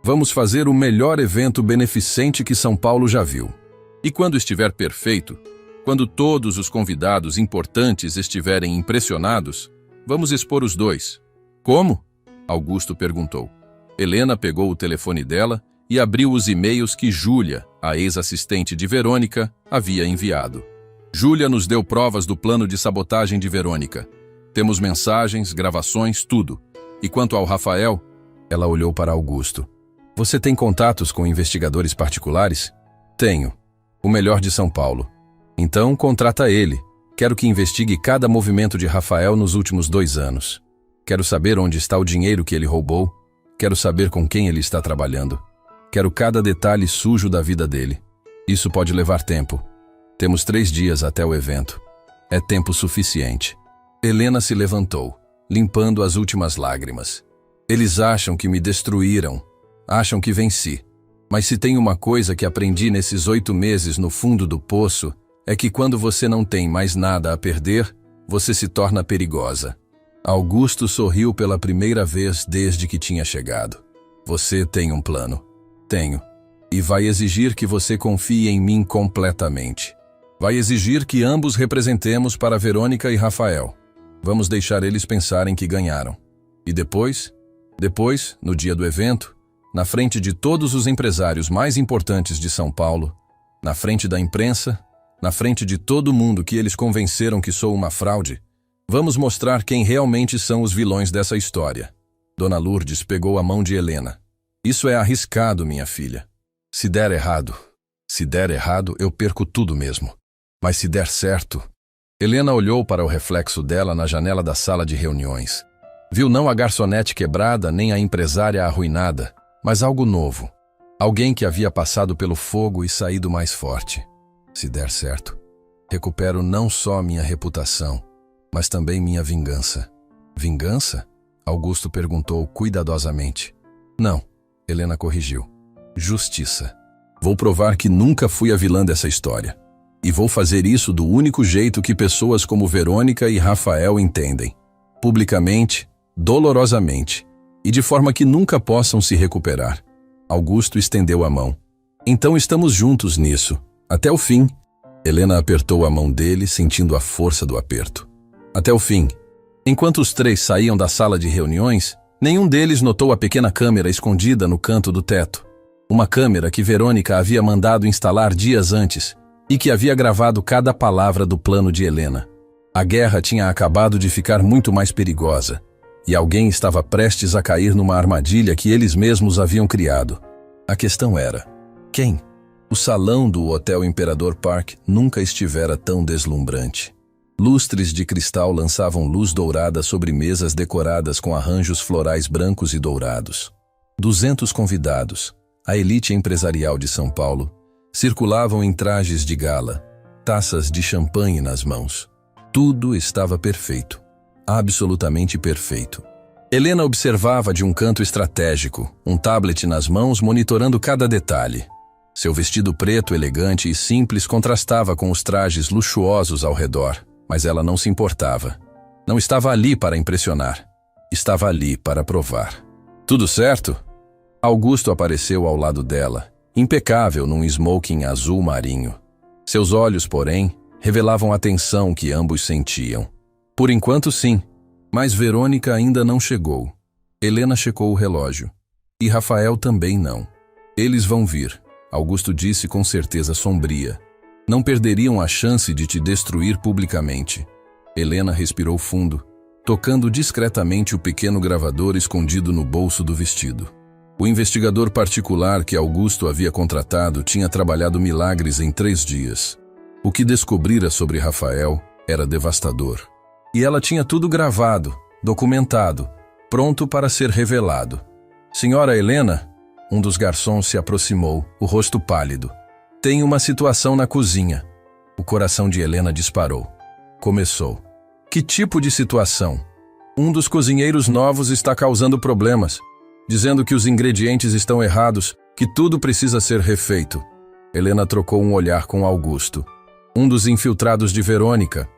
Vamos fazer o melhor evento beneficente que São Paulo já viu. E quando estiver perfeito, quando todos os convidados importantes estiverem impressionados, vamos expor os dois. Como? Augusto perguntou. Helena pegou o telefone dela e abriu os e-mails que Júlia, a ex-assistente de Verônica, havia enviado. Júlia nos deu provas do plano de sabotagem de Verônica. Temos mensagens, gravações, tudo. E quanto ao Rafael, ela olhou para Augusto. Você tem contatos com investigadores particulares? Tenho. O melhor de São Paulo. Então, contrata ele. Quero que investigue cada movimento de Rafael nos últimos 2 anos. Quero saber onde está o dinheiro que ele roubou. Quero saber com quem ele está trabalhando. Quero cada detalhe sujo da vida dele. Isso pode levar tempo. Temos 3 dias até o evento. É tempo suficiente. Helena se levantou, limpando as últimas lágrimas. Eles acham que me destruíram. Acham que venci. Mas se tem uma coisa que aprendi nesses 8 meses no fundo do poço, é que quando você não tem mais nada a perder, você se torna perigosa. Augusto sorriu pela primeira vez desde que tinha chegado. Você tem um plano. Tenho. E vai exigir que você confie em mim completamente. Vai exigir que ambos representemos para Verônica e Rafael. Vamos deixar eles pensarem que ganharam. E depois, no dia do evento, na frente de todos os empresários mais importantes de São Paulo, na frente da imprensa, na frente de todo mundo que eles convenceram que sou uma fraude, vamos mostrar quem realmente são os vilões dessa história. Dona Lourdes pegou a mão de Helena. Isso é arriscado, minha filha. Se der errado, eu perco tudo mesmo. Mas se der certo... Helena olhou para o reflexo dela na janela da sala de reuniões. Viu não a garçonete quebrada, nem a empresária arruinada, mas algo novo. Alguém que havia passado pelo fogo e saído mais forte. Se der certo, recupero não só minha reputação, mas também minha vingança. Vingança? Augusto perguntou cuidadosamente. Não, Helena corrigiu. Justiça. Vou provar que nunca fui a vilã dessa história. E vou fazer isso do único jeito que pessoas como Verônica e Rafael entendem. Publicamente, dolorosamente, e de forma que nunca possam se recuperar. Augusto estendeu a mão. Então estamos juntos nisso, até o fim. Helena apertou a mão dele, sentindo a força do aperto. Até o fim. Enquanto os três saíam da sala de reuniões, nenhum deles notou a pequena câmera escondida no canto do teto. Uma câmera que Verônica havia mandado instalar dias antes, e que havia gravado cada palavra do plano de Helena. A guerra tinha acabado de ficar muito mais perigosa, e alguém estava prestes a cair numa armadilha que eles mesmos haviam criado. A questão era: quem? O salão do Hotel Imperador Park nunca estivera tão deslumbrante. Lustres de cristal lançavam luz dourada sobre mesas decoradas com arranjos florais brancos e dourados. 200 convidados, a elite empresarial de São Paulo, circulavam em trajes de gala, taças de champanhe nas mãos. Tudo estava perfeito, absolutamente perfeito. Helena observava de um canto estratégico, um tablet nas mãos monitorando cada detalhe. Seu vestido preto, elegante e simples contrastava com os trajes luxuosos ao redor, mas ela não se importava. Não estava ali para impressionar, estava ali para provar. Tudo certo? Augusto apareceu ao lado dela, impecável num smoking azul marinho. Seus olhos, porém, revelavam a tensão que ambos sentiam. Por enquanto, sim, mas Verônica ainda não chegou. Helena checou o relógio. E Rafael também não. Eles vão vir, Augusto disse com certeza sombria. Não perderiam a chance de te destruir publicamente. Helena respirou fundo, tocando discretamente o pequeno gravador escondido no bolso do vestido. O investigador particular que Augusto havia contratado tinha trabalhado milagres em 3 dias. O que descobrira sobre Rafael era devastador. E ela tinha tudo gravado, documentado, pronto para ser revelado. Senhora Helena, um dos garçons se aproximou, o rosto pálido. Tem uma situação na cozinha. O coração de Helena disparou. Começou. Que tipo de situação? Um dos cozinheiros novos está causando problemas, dizendo que os ingredientes estão errados, que tudo precisa ser refeito. Helena trocou um olhar com Augusto. Um dos infiltrados de Verônica.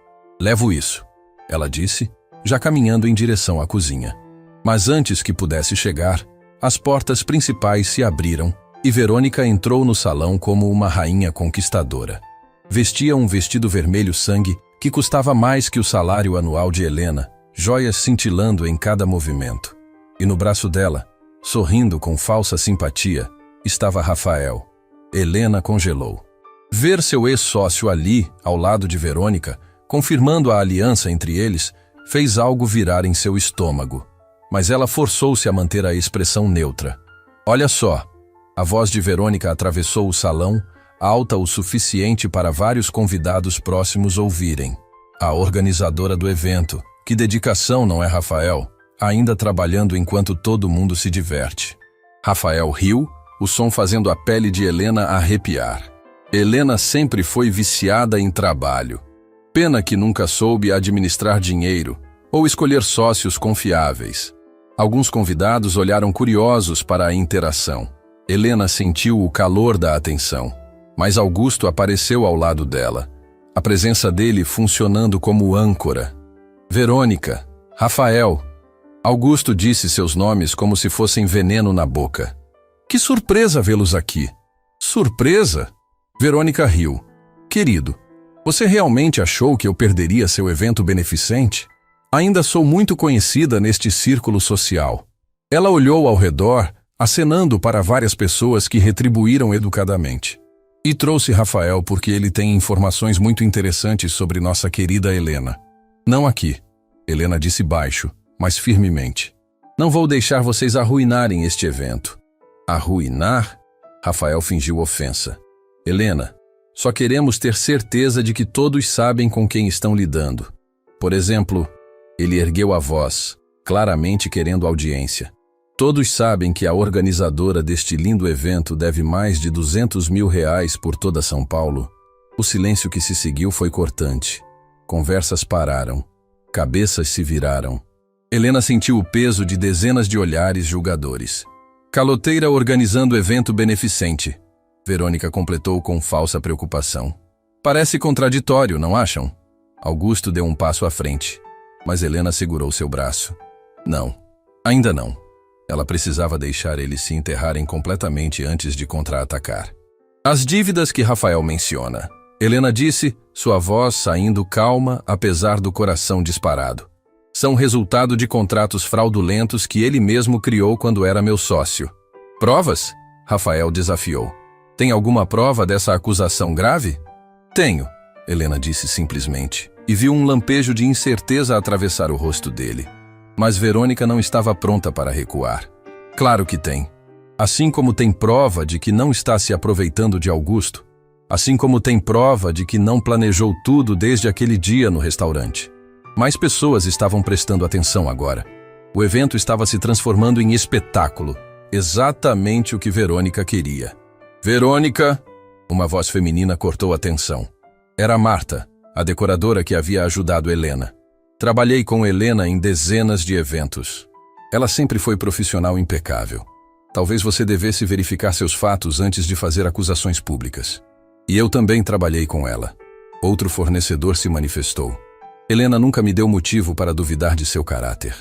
Levo isso, ela disse, já caminhando em direção à cozinha. Mas antes que pudesse chegar, as portas principais se abriram e Verônica entrou no salão como uma rainha conquistadora. Vestia um vestido vermelho sangue que custava mais que o salário anual de Helena, joias cintilando em cada movimento. E no braço dela, sorrindo com falsa simpatia, estava Rafael. Helena congelou. Ver seu ex-sócio ali, ao lado de Verônica, confirmando a aliança entre eles, fez algo virar em seu estômago. Mas ela forçou-se a manter a expressão neutra. Olha só, a voz de Verônica atravessou o salão, alta o suficiente para vários convidados próximos ouvirem. A organizadora do evento, que dedicação, não é, Rafael? Ainda trabalhando enquanto todo mundo se diverte. Rafael riu, o som fazendo a pele de Helena arrepiar. Helena sempre foi viciada em trabalho. Pena que nunca soube administrar dinheiro ou escolher sócios confiáveis. Alguns convidados olharam curiosos para a interação. Helena sentiu o calor da atenção, mas Augusto apareceu ao lado dela, a presença dele funcionando como âncora. Verônica, Rafael. Augusto disse seus nomes como se fossem veneno na boca. Que surpresa vê-los aqui. Surpresa? Verônica riu. Querido, você realmente achou que eu perderia seu evento beneficente? Ainda sou muito conhecida neste círculo social. Ela olhou ao redor, acenando para várias pessoas que retribuíram educadamente. E trouxe Rafael porque ele tem informações muito interessantes sobre nossa querida Helena. Não aqui. Helena disse baixo, mas firmemente. Não vou deixar vocês arruinarem este evento. Arruinar? Rafael fingiu ofensa. Helena, só queremos ter certeza de que todos sabem com quem estão lidando. Por exemplo, ele ergueu a voz, claramente querendo audiência. Todos sabem que a organizadora deste lindo evento deve mais de R$200 mil por toda São Paulo. O silêncio que se seguiu foi cortante. Conversas pararam. Cabeças se viraram. Helena sentiu o peso de dezenas de olhares julgadores. Caloteira organizando evento beneficente. Verônica completou com falsa preocupação. Parece contraditório, não acham? Augusto deu um passo à frente, mas Helena segurou seu braço. Não, ainda não. Ela precisava deixar eles se enterrarem completamente antes de contra-atacar. As dívidas que Rafael menciona. Helena disse, sua voz saindo calma apesar do coração disparado. São resultado de contratos fraudulentos que ele mesmo criou quando era meu sócio. Provas? Rafael desafiou. Tem alguma prova dessa acusação grave? Tenho, Helena disse simplesmente, e viu um lampejo de incerteza atravessar o rosto dele. Mas Verônica não estava pronta para recuar. Claro que tem. Assim como tem prova de que não está se aproveitando de Augusto, assim como tem prova de que não planejou tudo desde aquele dia no restaurante. Mais pessoas estavam prestando atenção agora. O evento estava se transformando em espetáculo, exatamente o que Verônica queria. Verônica! Uma voz feminina cortou a tensão. Era Marta, a decoradora que havia ajudado Helena. Trabalhei com Helena em dezenas de eventos. Ela sempre foi profissional impecável. Talvez você devesse verificar seus fatos antes de fazer acusações públicas. E eu também trabalhei com ela. Outro fornecedor se manifestou. Helena nunca me deu motivo para duvidar de seu caráter.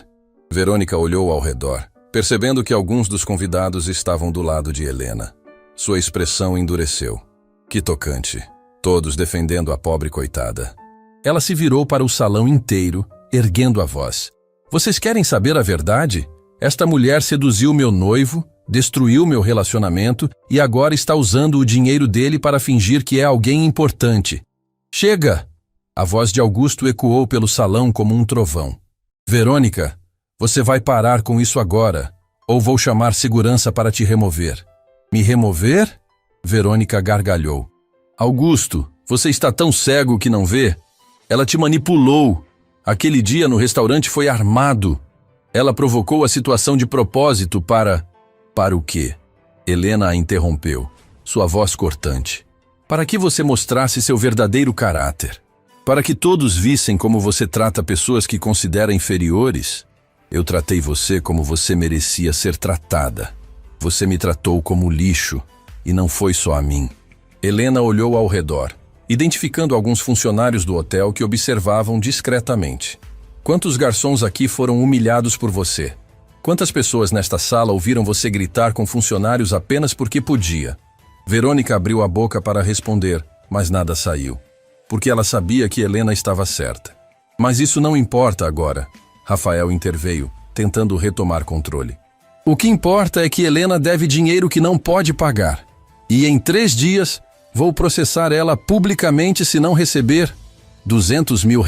Verônica olhou ao redor, percebendo que alguns dos convidados estavam do lado de Helena. Sua expressão endureceu. Que tocante. Todos defendendo a pobre coitada. Ela se virou para o salão inteiro, erguendo a voz. Vocês querem saber a verdade? Esta mulher seduziu meu noivo, destruiu meu relacionamento e agora está usando o dinheiro dele para fingir que é alguém importante. Chega! A voz de Augusto ecoou pelo salão como um trovão. Verônica, você vai parar com isso agora, ou vou chamar segurança para te remover. Me remover? Verônica gargalhou. Augusto, você está tão cego que não vê? Ela te manipulou. Aquele dia no restaurante foi armado. Ela provocou a situação de propósito para... Para o quê? Helena a interrompeu, sua voz cortante. Para que você mostrasse seu verdadeiro caráter. Para que todos vissem como você trata pessoas que considera inferiores. Eu tratei você como você merecia ser tratada. Você me tratou como lixo, e não foi só a mim. Helena olhou ao redor, identificando alguns funcionários do hotel que observavam discretamente. Quantos garçons aqui foram humilhados por você? Quantas pessoas nesta sala ouviram você gritar com funcionários apenas porque podia? Verônica abriu a boca para responder, mas nada saiu. Porque ela sabia que Helena estava certa. Mas isso não importa agora. Rafael interveio, tentando retomar controle. O que importa é que Helena deve dinheiro que não pode pagar. E em 3 dias, vou processar ela publicamente se não receber R$200 mil?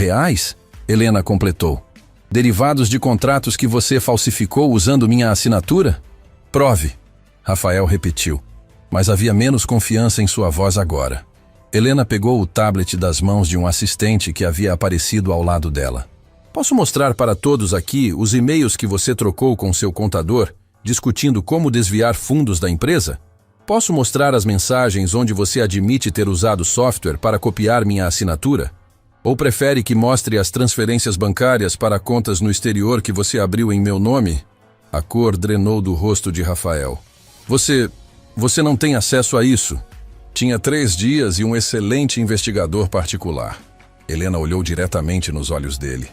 Helena completou. Derivados de contratos que você falsificou usando minha assinatura? Prove. Rafael repetiu. Mas havia menos confiança em sua voz agora. Helena pegou o tablet das mãos de um assistente que havia aparecido ao lado dela. Posso mostrar para todos aqui os e-mails que você trocou com seu contador, discutindo como desviar fundos da empresa? Posso mostrar as mensagens onde você admite ter usado software para copiar minha assinatura? Ou prefere que mostre as transferências bancárias para contas no exterior que você abriu em meu nome? A cor drenou do rosto de Rafael. Você não tem acesso a isso. Tinha 3 dias e um excelente investigador particular. Helena olhou diretamente nos olhos dele.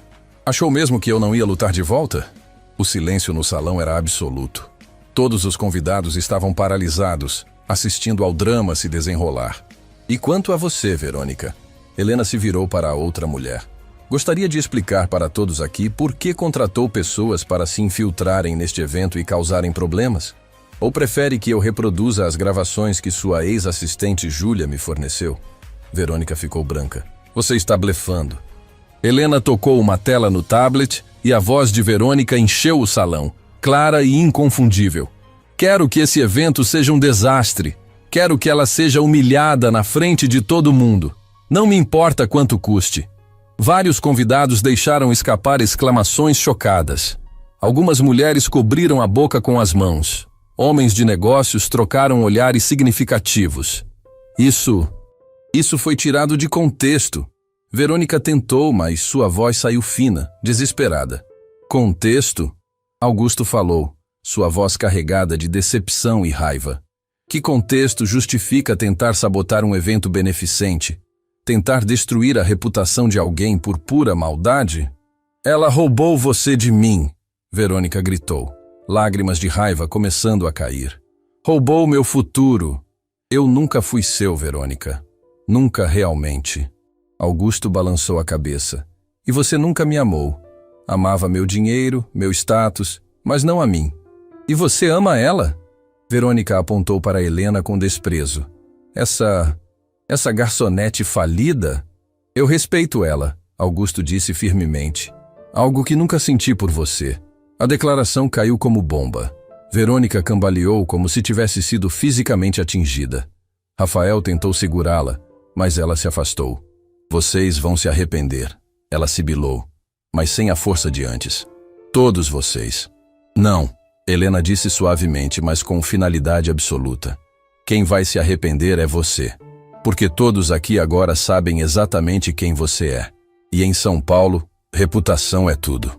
Achou mesmo que eu não ia lutar de volta? O silêncio no salão era absoluto. Todos os convidados estavam paralisados, assistindo ao drama se desenrolar. E quanto a você, Verônica? Helena se virou para a outra mulher. Gostaria de explicar para todos aqui por que contratou pessoas para se infiltrarem neste evento e causarem problemas? Ou prefere que eu reproduza as gravações que sua ex-assistente Júlia me forneceu? Verônica ficou branca. Você está blefando. Helena tocou uma tela no tablet e a voz de Verônica encheu o salão, clara e inconfundível. Quero que esse evento seja um desastre. Quero que ela seja humilhada na frente de todo mundo. Não me importa quanto custe. Vários convidados deixaram escapar exclamações chocadas. Algumas mulheres cobriram a boca com as mãos. Homens de negócios trocaram olhares significativos. Isso foi tirado de contexto. Verônica tentou, mas sua voz saiu fina, desesperada. Contexto? Augusto falou, sua voz carregada de decepção e raiva. Que contexto justifica tentar sabotar um evento beneficente? Tentar destruir a reputação de alguém por pura maldade? Ela roubou você de mim, Verônica gritou, lágrimas de raiva começando a cair. Roubou meu futuro. Eu nunca fui seu, Verônica. Nunca realmente. Augusto balançou a cabeça. E você nunca me amou. Amava meu dinheiro, meu status, mas não a mim. E você ama ela? Verônica apontou para Helena com desprezo. Essa garçonete falida? Eu respeito ela, Augusto disse firmemente. Algo que nunca senti por você. A declaração caiu como bomba. Verônica cambaleou como se tivesse sido fisicamente atingida. Rafael tentou segurá-la, mas ela se afastou. Vocês vão se arrepender, ela sibilou, mas sem a força de antes. Todos vocês. Não, Helena disse suavemente, mas com finalidade absoluta. Quem vai se arrepender é você. Porque todos aqui agora sabem exatamente quem você é. E em São Paulo, reputação é tudo.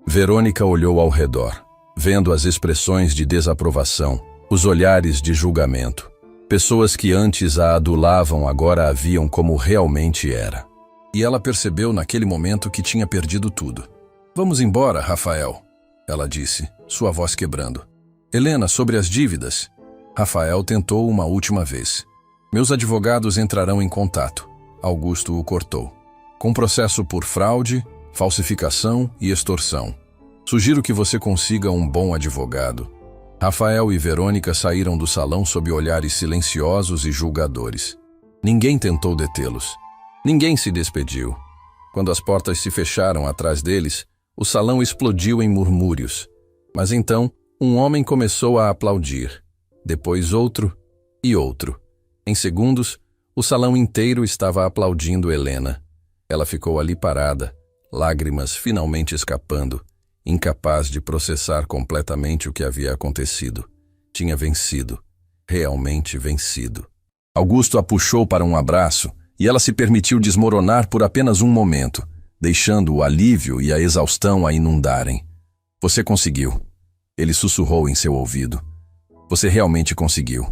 Verônica olhou ao redor, vendo as expressões de desaprovação, os olhares de julgamento. Pessoas que antes a adulavam agora a viam como realmente era. E ela percebeu naquele momento que tinha perdido tudo. Vamos embora, Rafael, ela disse, sua voz quebrando. Helena, sobre as dívidas. Rafael tentou uma última vez. Meus advogados entrarão em contato. Augusto o cortou. Com processo por fraude, falsificação e extorsão. Sugiro que você consiga um bom advogado. Rafael e Verônica saíram do salão sob olhares silenciosos e julgadores. Ninguém tentou detê-los. Ninguém se despediu. Quando as portas se fecharam atrás deles, o salão explodiu em murmúrios. Mas então, um homem começou a aplaudir. Depois outro e outro. Em segundos, o salão inteiro estava aplaudindo Helena. Ela ficou ali parada, lágrimas finalmente escapando, incapaz de processar completamente o que havia acontecido. Tinha vencido. Realmente vencido. Augusto a puxou para um abraço e ela se permitiu desmoronar por apenas um momento, deixando o alívio e a exaustão a inundarem. Você conseguiu. Ele sussurrou em seu ouvido. Você realmente conseguiu.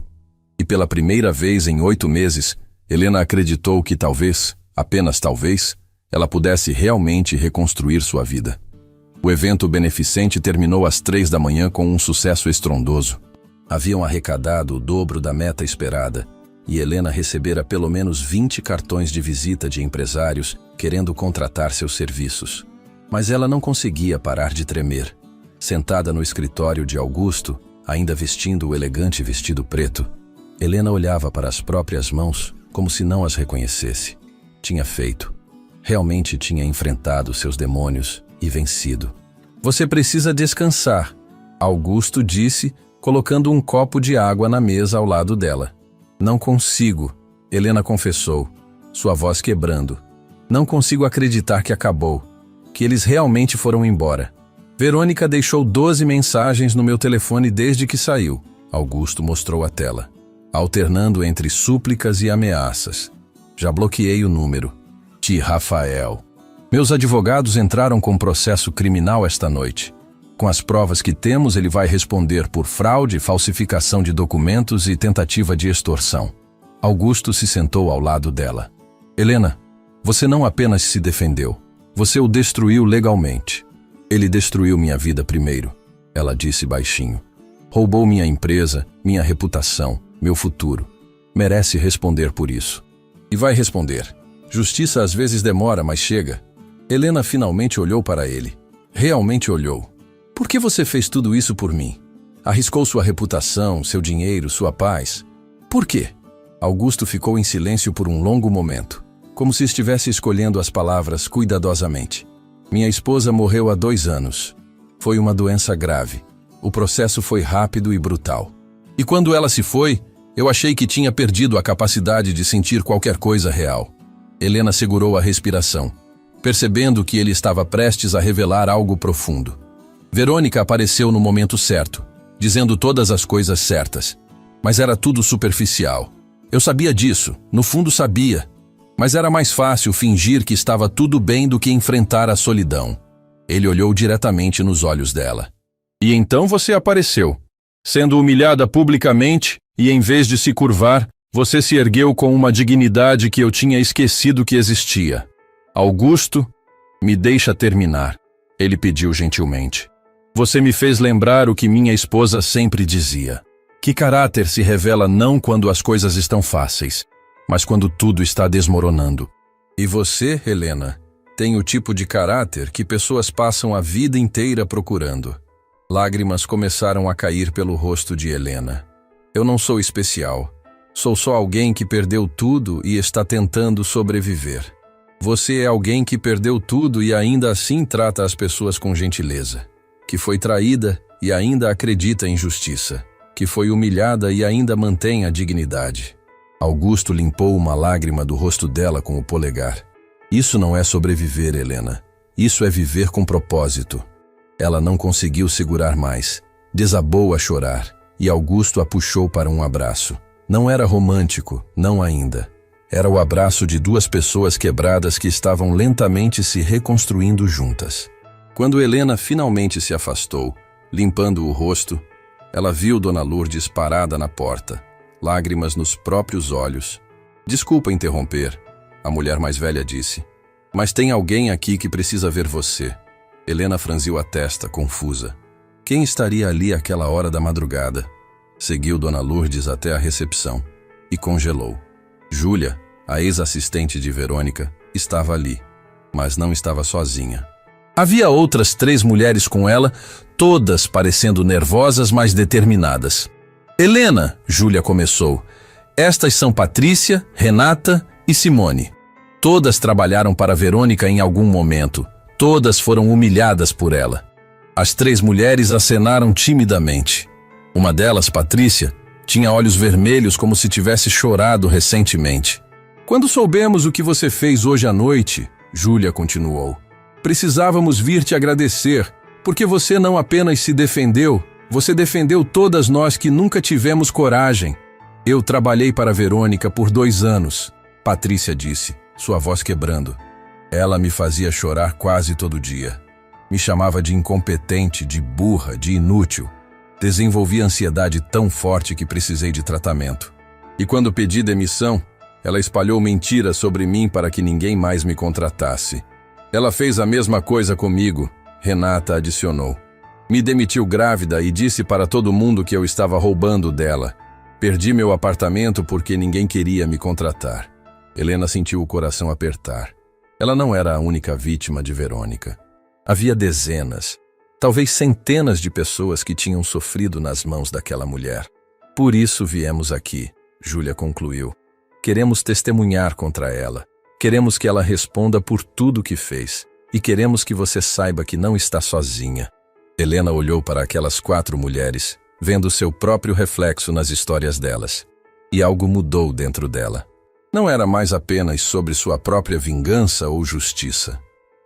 E pela primeira vez em 8 meses, Helena acreditou que talvez, apenas talvez, ela pudesse realmente reconstruir sua vida. O evento beneficente terminou às 3 da manhã com um sucesso estrondoso. Haviam arrecadado o dobro da meta esperada e Helena recebera pelo menos 20 cartões de visita de empresários querendo contratar seus serviços. Mas ela não conseguia parar de tremer. Sentada no escritório de Augusto, ainda vestindo o elegante vestido preto, Helena olhava para as próprias mãos como se não as reconhecesse. Tinha feito. Realmente tinha enfrentado seus demônios e vencido. Você precisa descansar, Augusto disse, colocando um copo de água na mesa ao lado dela. Não consigo, Helena confessou, sua voz quebrando. Não consigo acreditar que acabou, que eles realmente foram embora. Verônica deixou 12 mensagens no meu telefone desde que saiu, Augusto mostrou a tela, alternando entre súplicas e ameaças. Já bloqueei o número. De Rafael. Meus advogados entraram com processo criminal esta noite. Com as provas que temos, ele vai responder por fraude, falsificação de documentos e tentativa de extorsão. Augusto se sentou ao lado dela. Helena, você não apenas se defendeu, Você o destruiu legalmente. Ele destruiu minha vida primeiro, ela disse baixinho. Roubou minha empresa, minha reputação, meu futuro. Merece responder por isso. E vai responder. Justiça às vezes demora, mas chega. Helena finalmente olhou para ele. Realmente olhou. Por que você fez tudo isso por mim? Arriscou sua reputação, seu dinheiro, sua paz. Por quê? Augusto ficou em silêncio por um longo momento, como se estivesse escolhendo as palavras cuidadosamente. Minha esposa morreu há 2 anos. Foi uma doença grave. O processo foi rápido e brutal. E quando ela se foi, eu achei que tinha perdido a capacidade de sentir qualquer coisa real. Helena segurou a respiração, percebendo que ele estava prestes a revelar algo profundo. Verônica apareceu no momento certo, dizendo todas as coisas certas. Mas era tudo superficial. Eu sabia disso, no fundo sabia. Mas era mais fácil fingir que estava tudo bem do que enfrentar a solidão. Ele olhou diretamente nos olhos dela. E então você apareceu, sendo humilhada publicamente, e em vez de se curvar, você se ergueu com uma dignidade que eu tinha esquecido que existia. Augusto, me deixa terminar, ele pediu gentilmente. Você me fez lembrar o que minha esposa sempre dizia. Que caráter se revela não quando as coisas estão fáceis, mas quando tudo está desmoronando. E você, Helena, tem o tipo de caráter que pessoas passam a vida inteira procurando. Lágrimas começaram a cair pelo rosto de Helena. Eu não sou especial. Sou só alguém que perdeu tudo e está tentando sobreviver. Você é alguém que perdeu tudo e ainda assim trata as pessoas com gentileza. Que foi traída e ainda acredita em justiça. Que foi humilhada e ainda mantém a dignidade. Augusto limpou uma lágrima do rosto dela com o polegar. Isso não é sobreviver, Helena. Isso é viver com propósito. Ela não conseguiu segurar mais. Desabou a chorar e Augusto a puxou para um abraço. Não era romântico, não ainda. Era o abraço de 2 pessoas quebradas que estavam lentamente se reconstruindo juntas. Quando Helena finalmente se afastou, limpando o rosto, ela viu Dona Lourdes parada na porta, lágrimas nos próprios olhos. Desculpa interromper, a mulher mais velha disse, mas tem alguém aqui que precisa ver você. Helena franziu a testa, confusa. Quem estaria ali àquela hora da madrugada? Seguiu Dona Lourdes até a recepção e congelou. Júlia, a ex-assistente de Verônica, estava ali, mas não estava sozinha. Havia outras 3 mulheres com ela, todas parecendo nervosas, mas determinadas. Helena, Júlia começou. Estas são Patrícia, Renata e Simone. Todas trabalharam para Verônica em algum momento. Todas foram humilhadas por ela. As 3 mulheres acenaram timidamente. Uma delas, Patrícia, tinha olhos vermelhos como se tivesse chorado recentemente. Quando soubemos o que você fez hoje à noite, Júlia continuou, precisávamos vir te agradecer, porque você não apenas se defendeu, você defendeu todas nós que nunca tivemos coragem. Eu trabalhei para Verônica por 2 anos, Patrícia disse, sua voz quebrando. Ela me fazia chorar quase todo dia. Me chamava de incompetente, de burra, de inútil. Desenvolvi ansiedade tão forte que precisei de tratamento. E quando pedi demissão, ela espalhou mentiras sobre mim para que ninguém mais me contratasse. Ela fez a mesma coisa comigo, Renata adicionou. Me demitiu grávida e disse para todo mundo que eu estava roubando dela. Perdi meu apartamento porque ninguém queria me contratar. Helena sentiu o coração apertar. Ela não era a única vítima de Verônica. Havia dezenas, talvez centenas de pessoas que tinham sofrido nas mãos daquela mulher. Por isso viemos aqui, Júlia concluiu. Queremos testemunhar contra ela. Queremos que ela responda por tudo o que fez. E queremos que você saiba que não está sozinha. Helena olhou para aquelas 4 mulheres, vendo seu próprio reflexo nas histórias delas. E algo mudou dentro dela. Não era mais apenas sobre sua própria vingança ou justiça.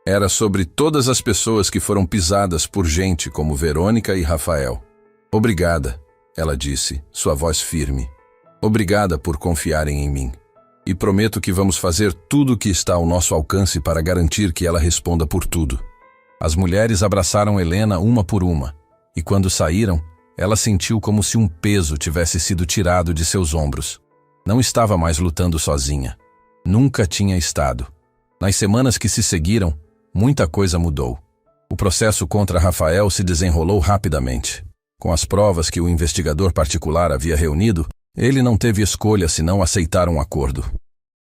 Era sobre todas as pessoas que foram pisadas por gente como Verônica e Rafael. Obrigada, ela disse, sua voz firme. Obrigada por confiarem em mim. E prometo que vamos fazer tudo o que está ao nosso alcance para garantir que ela responda por tudo. As mulheres abraçaram Helena uma por uma, e quando saíram, ela sentiu como se um peso tivesse sido tirado de seus ombros. Não estava mais lutando sozinha. Nunca tinha estado. Nas semanas que se seguiram, muita coisa mudou. O processo contra Rafael se desenrolou rapidamente. Com as provas que o investigador particular havia reunido, ele não teve escolha senão aceitar um acordo.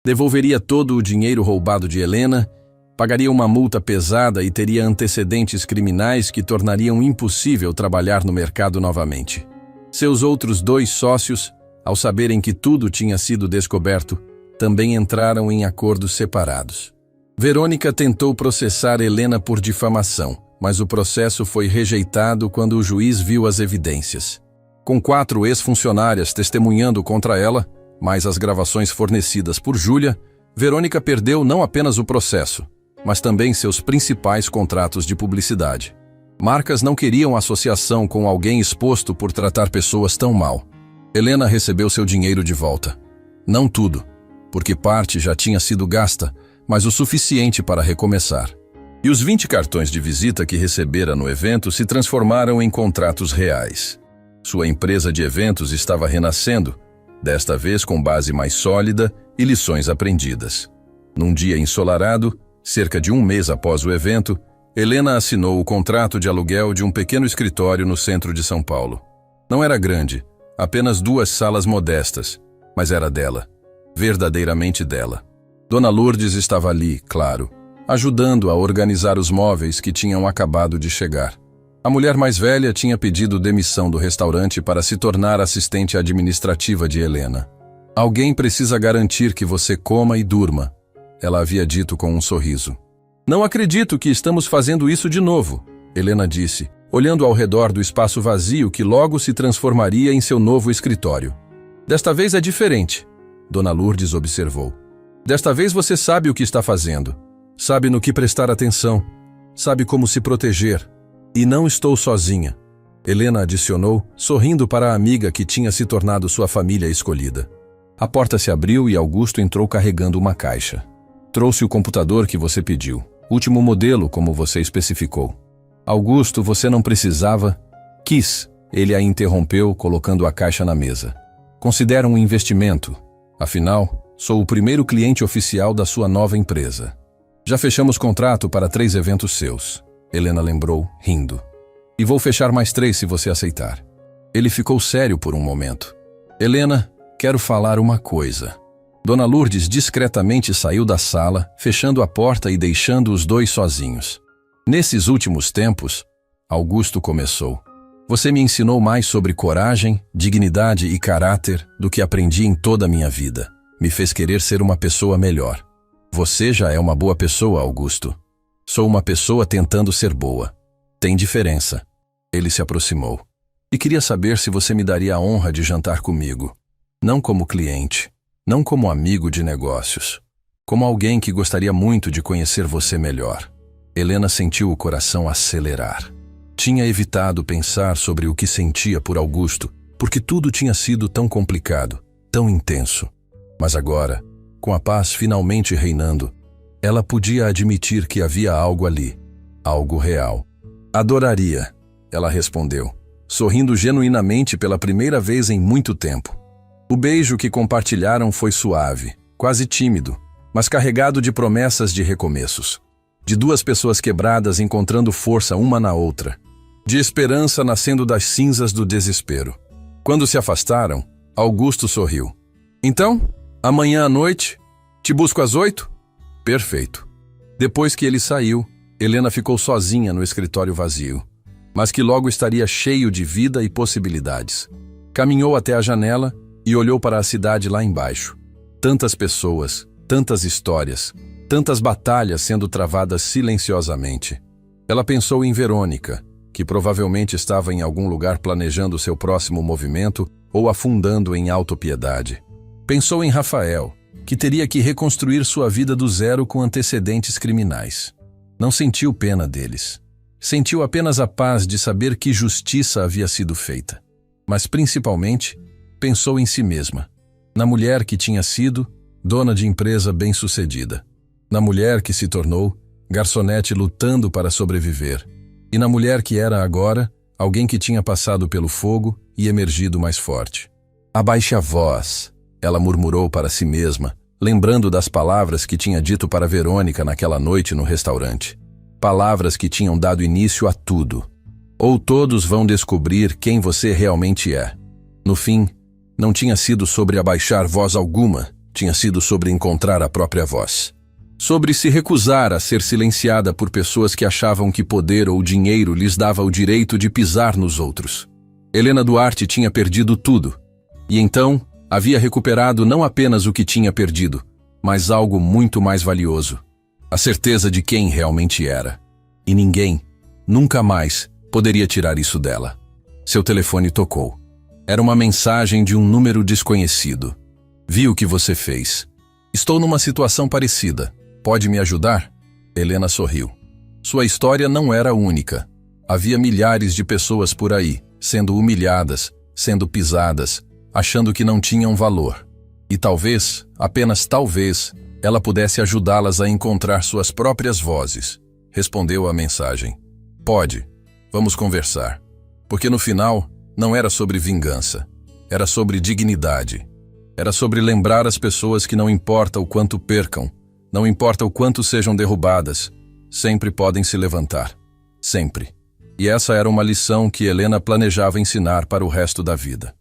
Devolveria todo o dinheiro roubado de Helena, pagaria uma multa pesada e teria antecedentes criminais que tornariam impossível trabalhar no mercado novamente. Seus outros 2 sócios, ao saberem que tudo tinha sido descoberto, também entraram em acordos separados. Verônica tentou processar Helena por difamação, mas o processo foi rejeitado quando o juiz viu as evidências. Com 4 ex-funcionárias testemunhando contra ela, mais as gravações fornecidas por Júlia, Verônica perdeu não apenas o processo, mas também seus principais contratos de publicidade. Marcas não queriam associação com alguém exposto por tratar pessoas tão mal. Helena recebeu seu dinheiro de volta. Não tudo, porque parte já tinha sido gasta, mas o suficiente para recomeçar. E os 20 cartões de visita que recebera no evento se transformaram em contratos reais. Sua empresa de eventos estava renascendo, desta vez com base mais sólida e lições aprendidas. Num dia ensolarado, cerca de 1 mês após o evento, Helena assinou o contrato de aluguel de um pequeno escritório no centro de São Paulo. Não era grande, apenas 2 salas modestas, mas era dela, verdadeiramente dela. Dona Lourdes estava ali, claro, ajudando a organizar os móveis que tinham acabado de chegar. A mulher mais velha tinha pedido demissão do restaurante para se tornar assistente administrativa de Helena. Alguém precisa garantir que você coma e durma, ela havia dito com um sorriso. Não acredito que estamos fazendo isso de novo, Helena disse, olhando ao redor do espaço vazio que logo se transformaria em seu novo escritório. Desta vez é diferente, Dona Lourdes observou. Desta vez você sabe o que está fazendo. Sabe no que prestar atenção, sabe como se proteger. E não estou sozinha, Helena adicionou, sorrindo para a amiga que tinha se tornado sua família escolhida. A porta se abriu e Augusto entrou carregando uma caixa. Trouxe o computador que você pediu, último modelo como você especificou. Augusto, você não precisava... Quis, ele a interrompeu colocando a caixa na mesa. Considera um investimento, afinal, sou o primeiro cliente oficial da sua nova empresa. Já fechamos contrato para 3 eventos seus, Helena lembrou, rindo. E vou fechar mais 3 se você aceitar. Ele ficou sério por um momento. Helena, quero falar uma coisa. Dona Lourdes discretamente saiu da sala, fechando a porta e deixando os 2 sozinhos. Nesses últimos tempos, Augusto começou. Você me ensinou mais sobre coragem, dignidade e caráter do que aprendi em toda a minha vida. Me fez querer ser uma pessoa melhor. Você já é uma boa pessoa, Augusto. Sou uma pessoa tentando ser boa. Tem diferença. Ele se aproximou. E queria saber se você me daria a honra de jantar comigo. Não como cliente, não como amigo de negócios. Como alguém que gostaria muito de conhecer você melhor. Helena sentiu o coração acelerar. Tinha evitado pensar sobre o que sentia por Augusto, porque tudo tinha sido tão complicado, tão intenso. Mas agora, com a paz finalmente reinando, ela podia admitir que havia algo ali, algo real. Adoraria, ela respondeu, sorrindo genuinamente pela primeira vez em muito tempo. O beijo que compartilharam foi suave, quase tímido, mas carregado de promessas de recomeços. De 2 pessoas quebradas encontrando força uma na outra. De esperança nascendo das cinzas do desespero. Quando se afastaram, Augusto sorriu. Então, amanhã à noite, te busco às 8? Perfeito. Depois que ele saiu, Helena ficou sozinha no escritório vazio, mas que logo estaria cheio de vida e possibilidades. Caminhou até a janela e olhou para a cidade lá embaixo. Tantas pessoas, tantas histórias, tantas batalhas sendo travadas silenciosamente. Ela pensou em Verônica, que provavelmente estava em algum lugar planejando seu próximo movimento ou afundando em autopiedade. Pensou em Rafael, que teria que reconstruir sua vida do zero com antecedentes criminais. Não sentiu pena deles. Sentiu apenas a paz de saber que justiça havia sido feita. Mas principalmente, pensou em si mesma. Na mulher que tinha sido dona de empresa bem-sucedida. Na mulher que se tornou garçonete lutando para sobreviver. E na mulher que era agora alguém que tinha passado pelo fogo e emergido mais forte. Abaixe a voz, ela murmurou para si mesma, lembrando das palavras que tinha dito para Verônica naquela noite no restaurante. palavras que tinham dado início a tudo. Ou todos vão descobrir quem você realmente é. No fim, não tinha sido sobre abaixar voz alguma, tinha sido sobre encontrar a própria voz. Sobre se recusar a ser silenciada por pessoas que achavam que poder ou dinheiro lhes dava o direito de pisar nos outros. Helena Duarte tinha perdido tudo. E então, havia recuperado não apenas o que tinha perdido, mas algo muito mais valioso. A certeza de quem realmente era. E ninguém, nunca mais, poderia tirar isso dela. Seu telefone tocou. Era uma mensagem de um número desconhecido. Vi o que você fez. Estou numa situação parecida. Pode me ajudar? Helena sorriu. Sua história não era única. Havia milhares de pessoas por aí, sendo humilhadas, sendo pisadas, achando que não tinham valor. E talvez, apenas talvez, ela pudesse ajudá-las a encontrar suas próprias vozes. Respondeu a mensagem. Pode. Vamos conversar. Porque no final, não era sobre vingança. Era sobre dignidade. Era sobre lembrar as pessoas que não importa o quanto percam, não importa o quanto sejam derrubadas, sempre podem se levantar. Sempre. E essa era uma lição que Helena planejava ensinar para o resto da vida.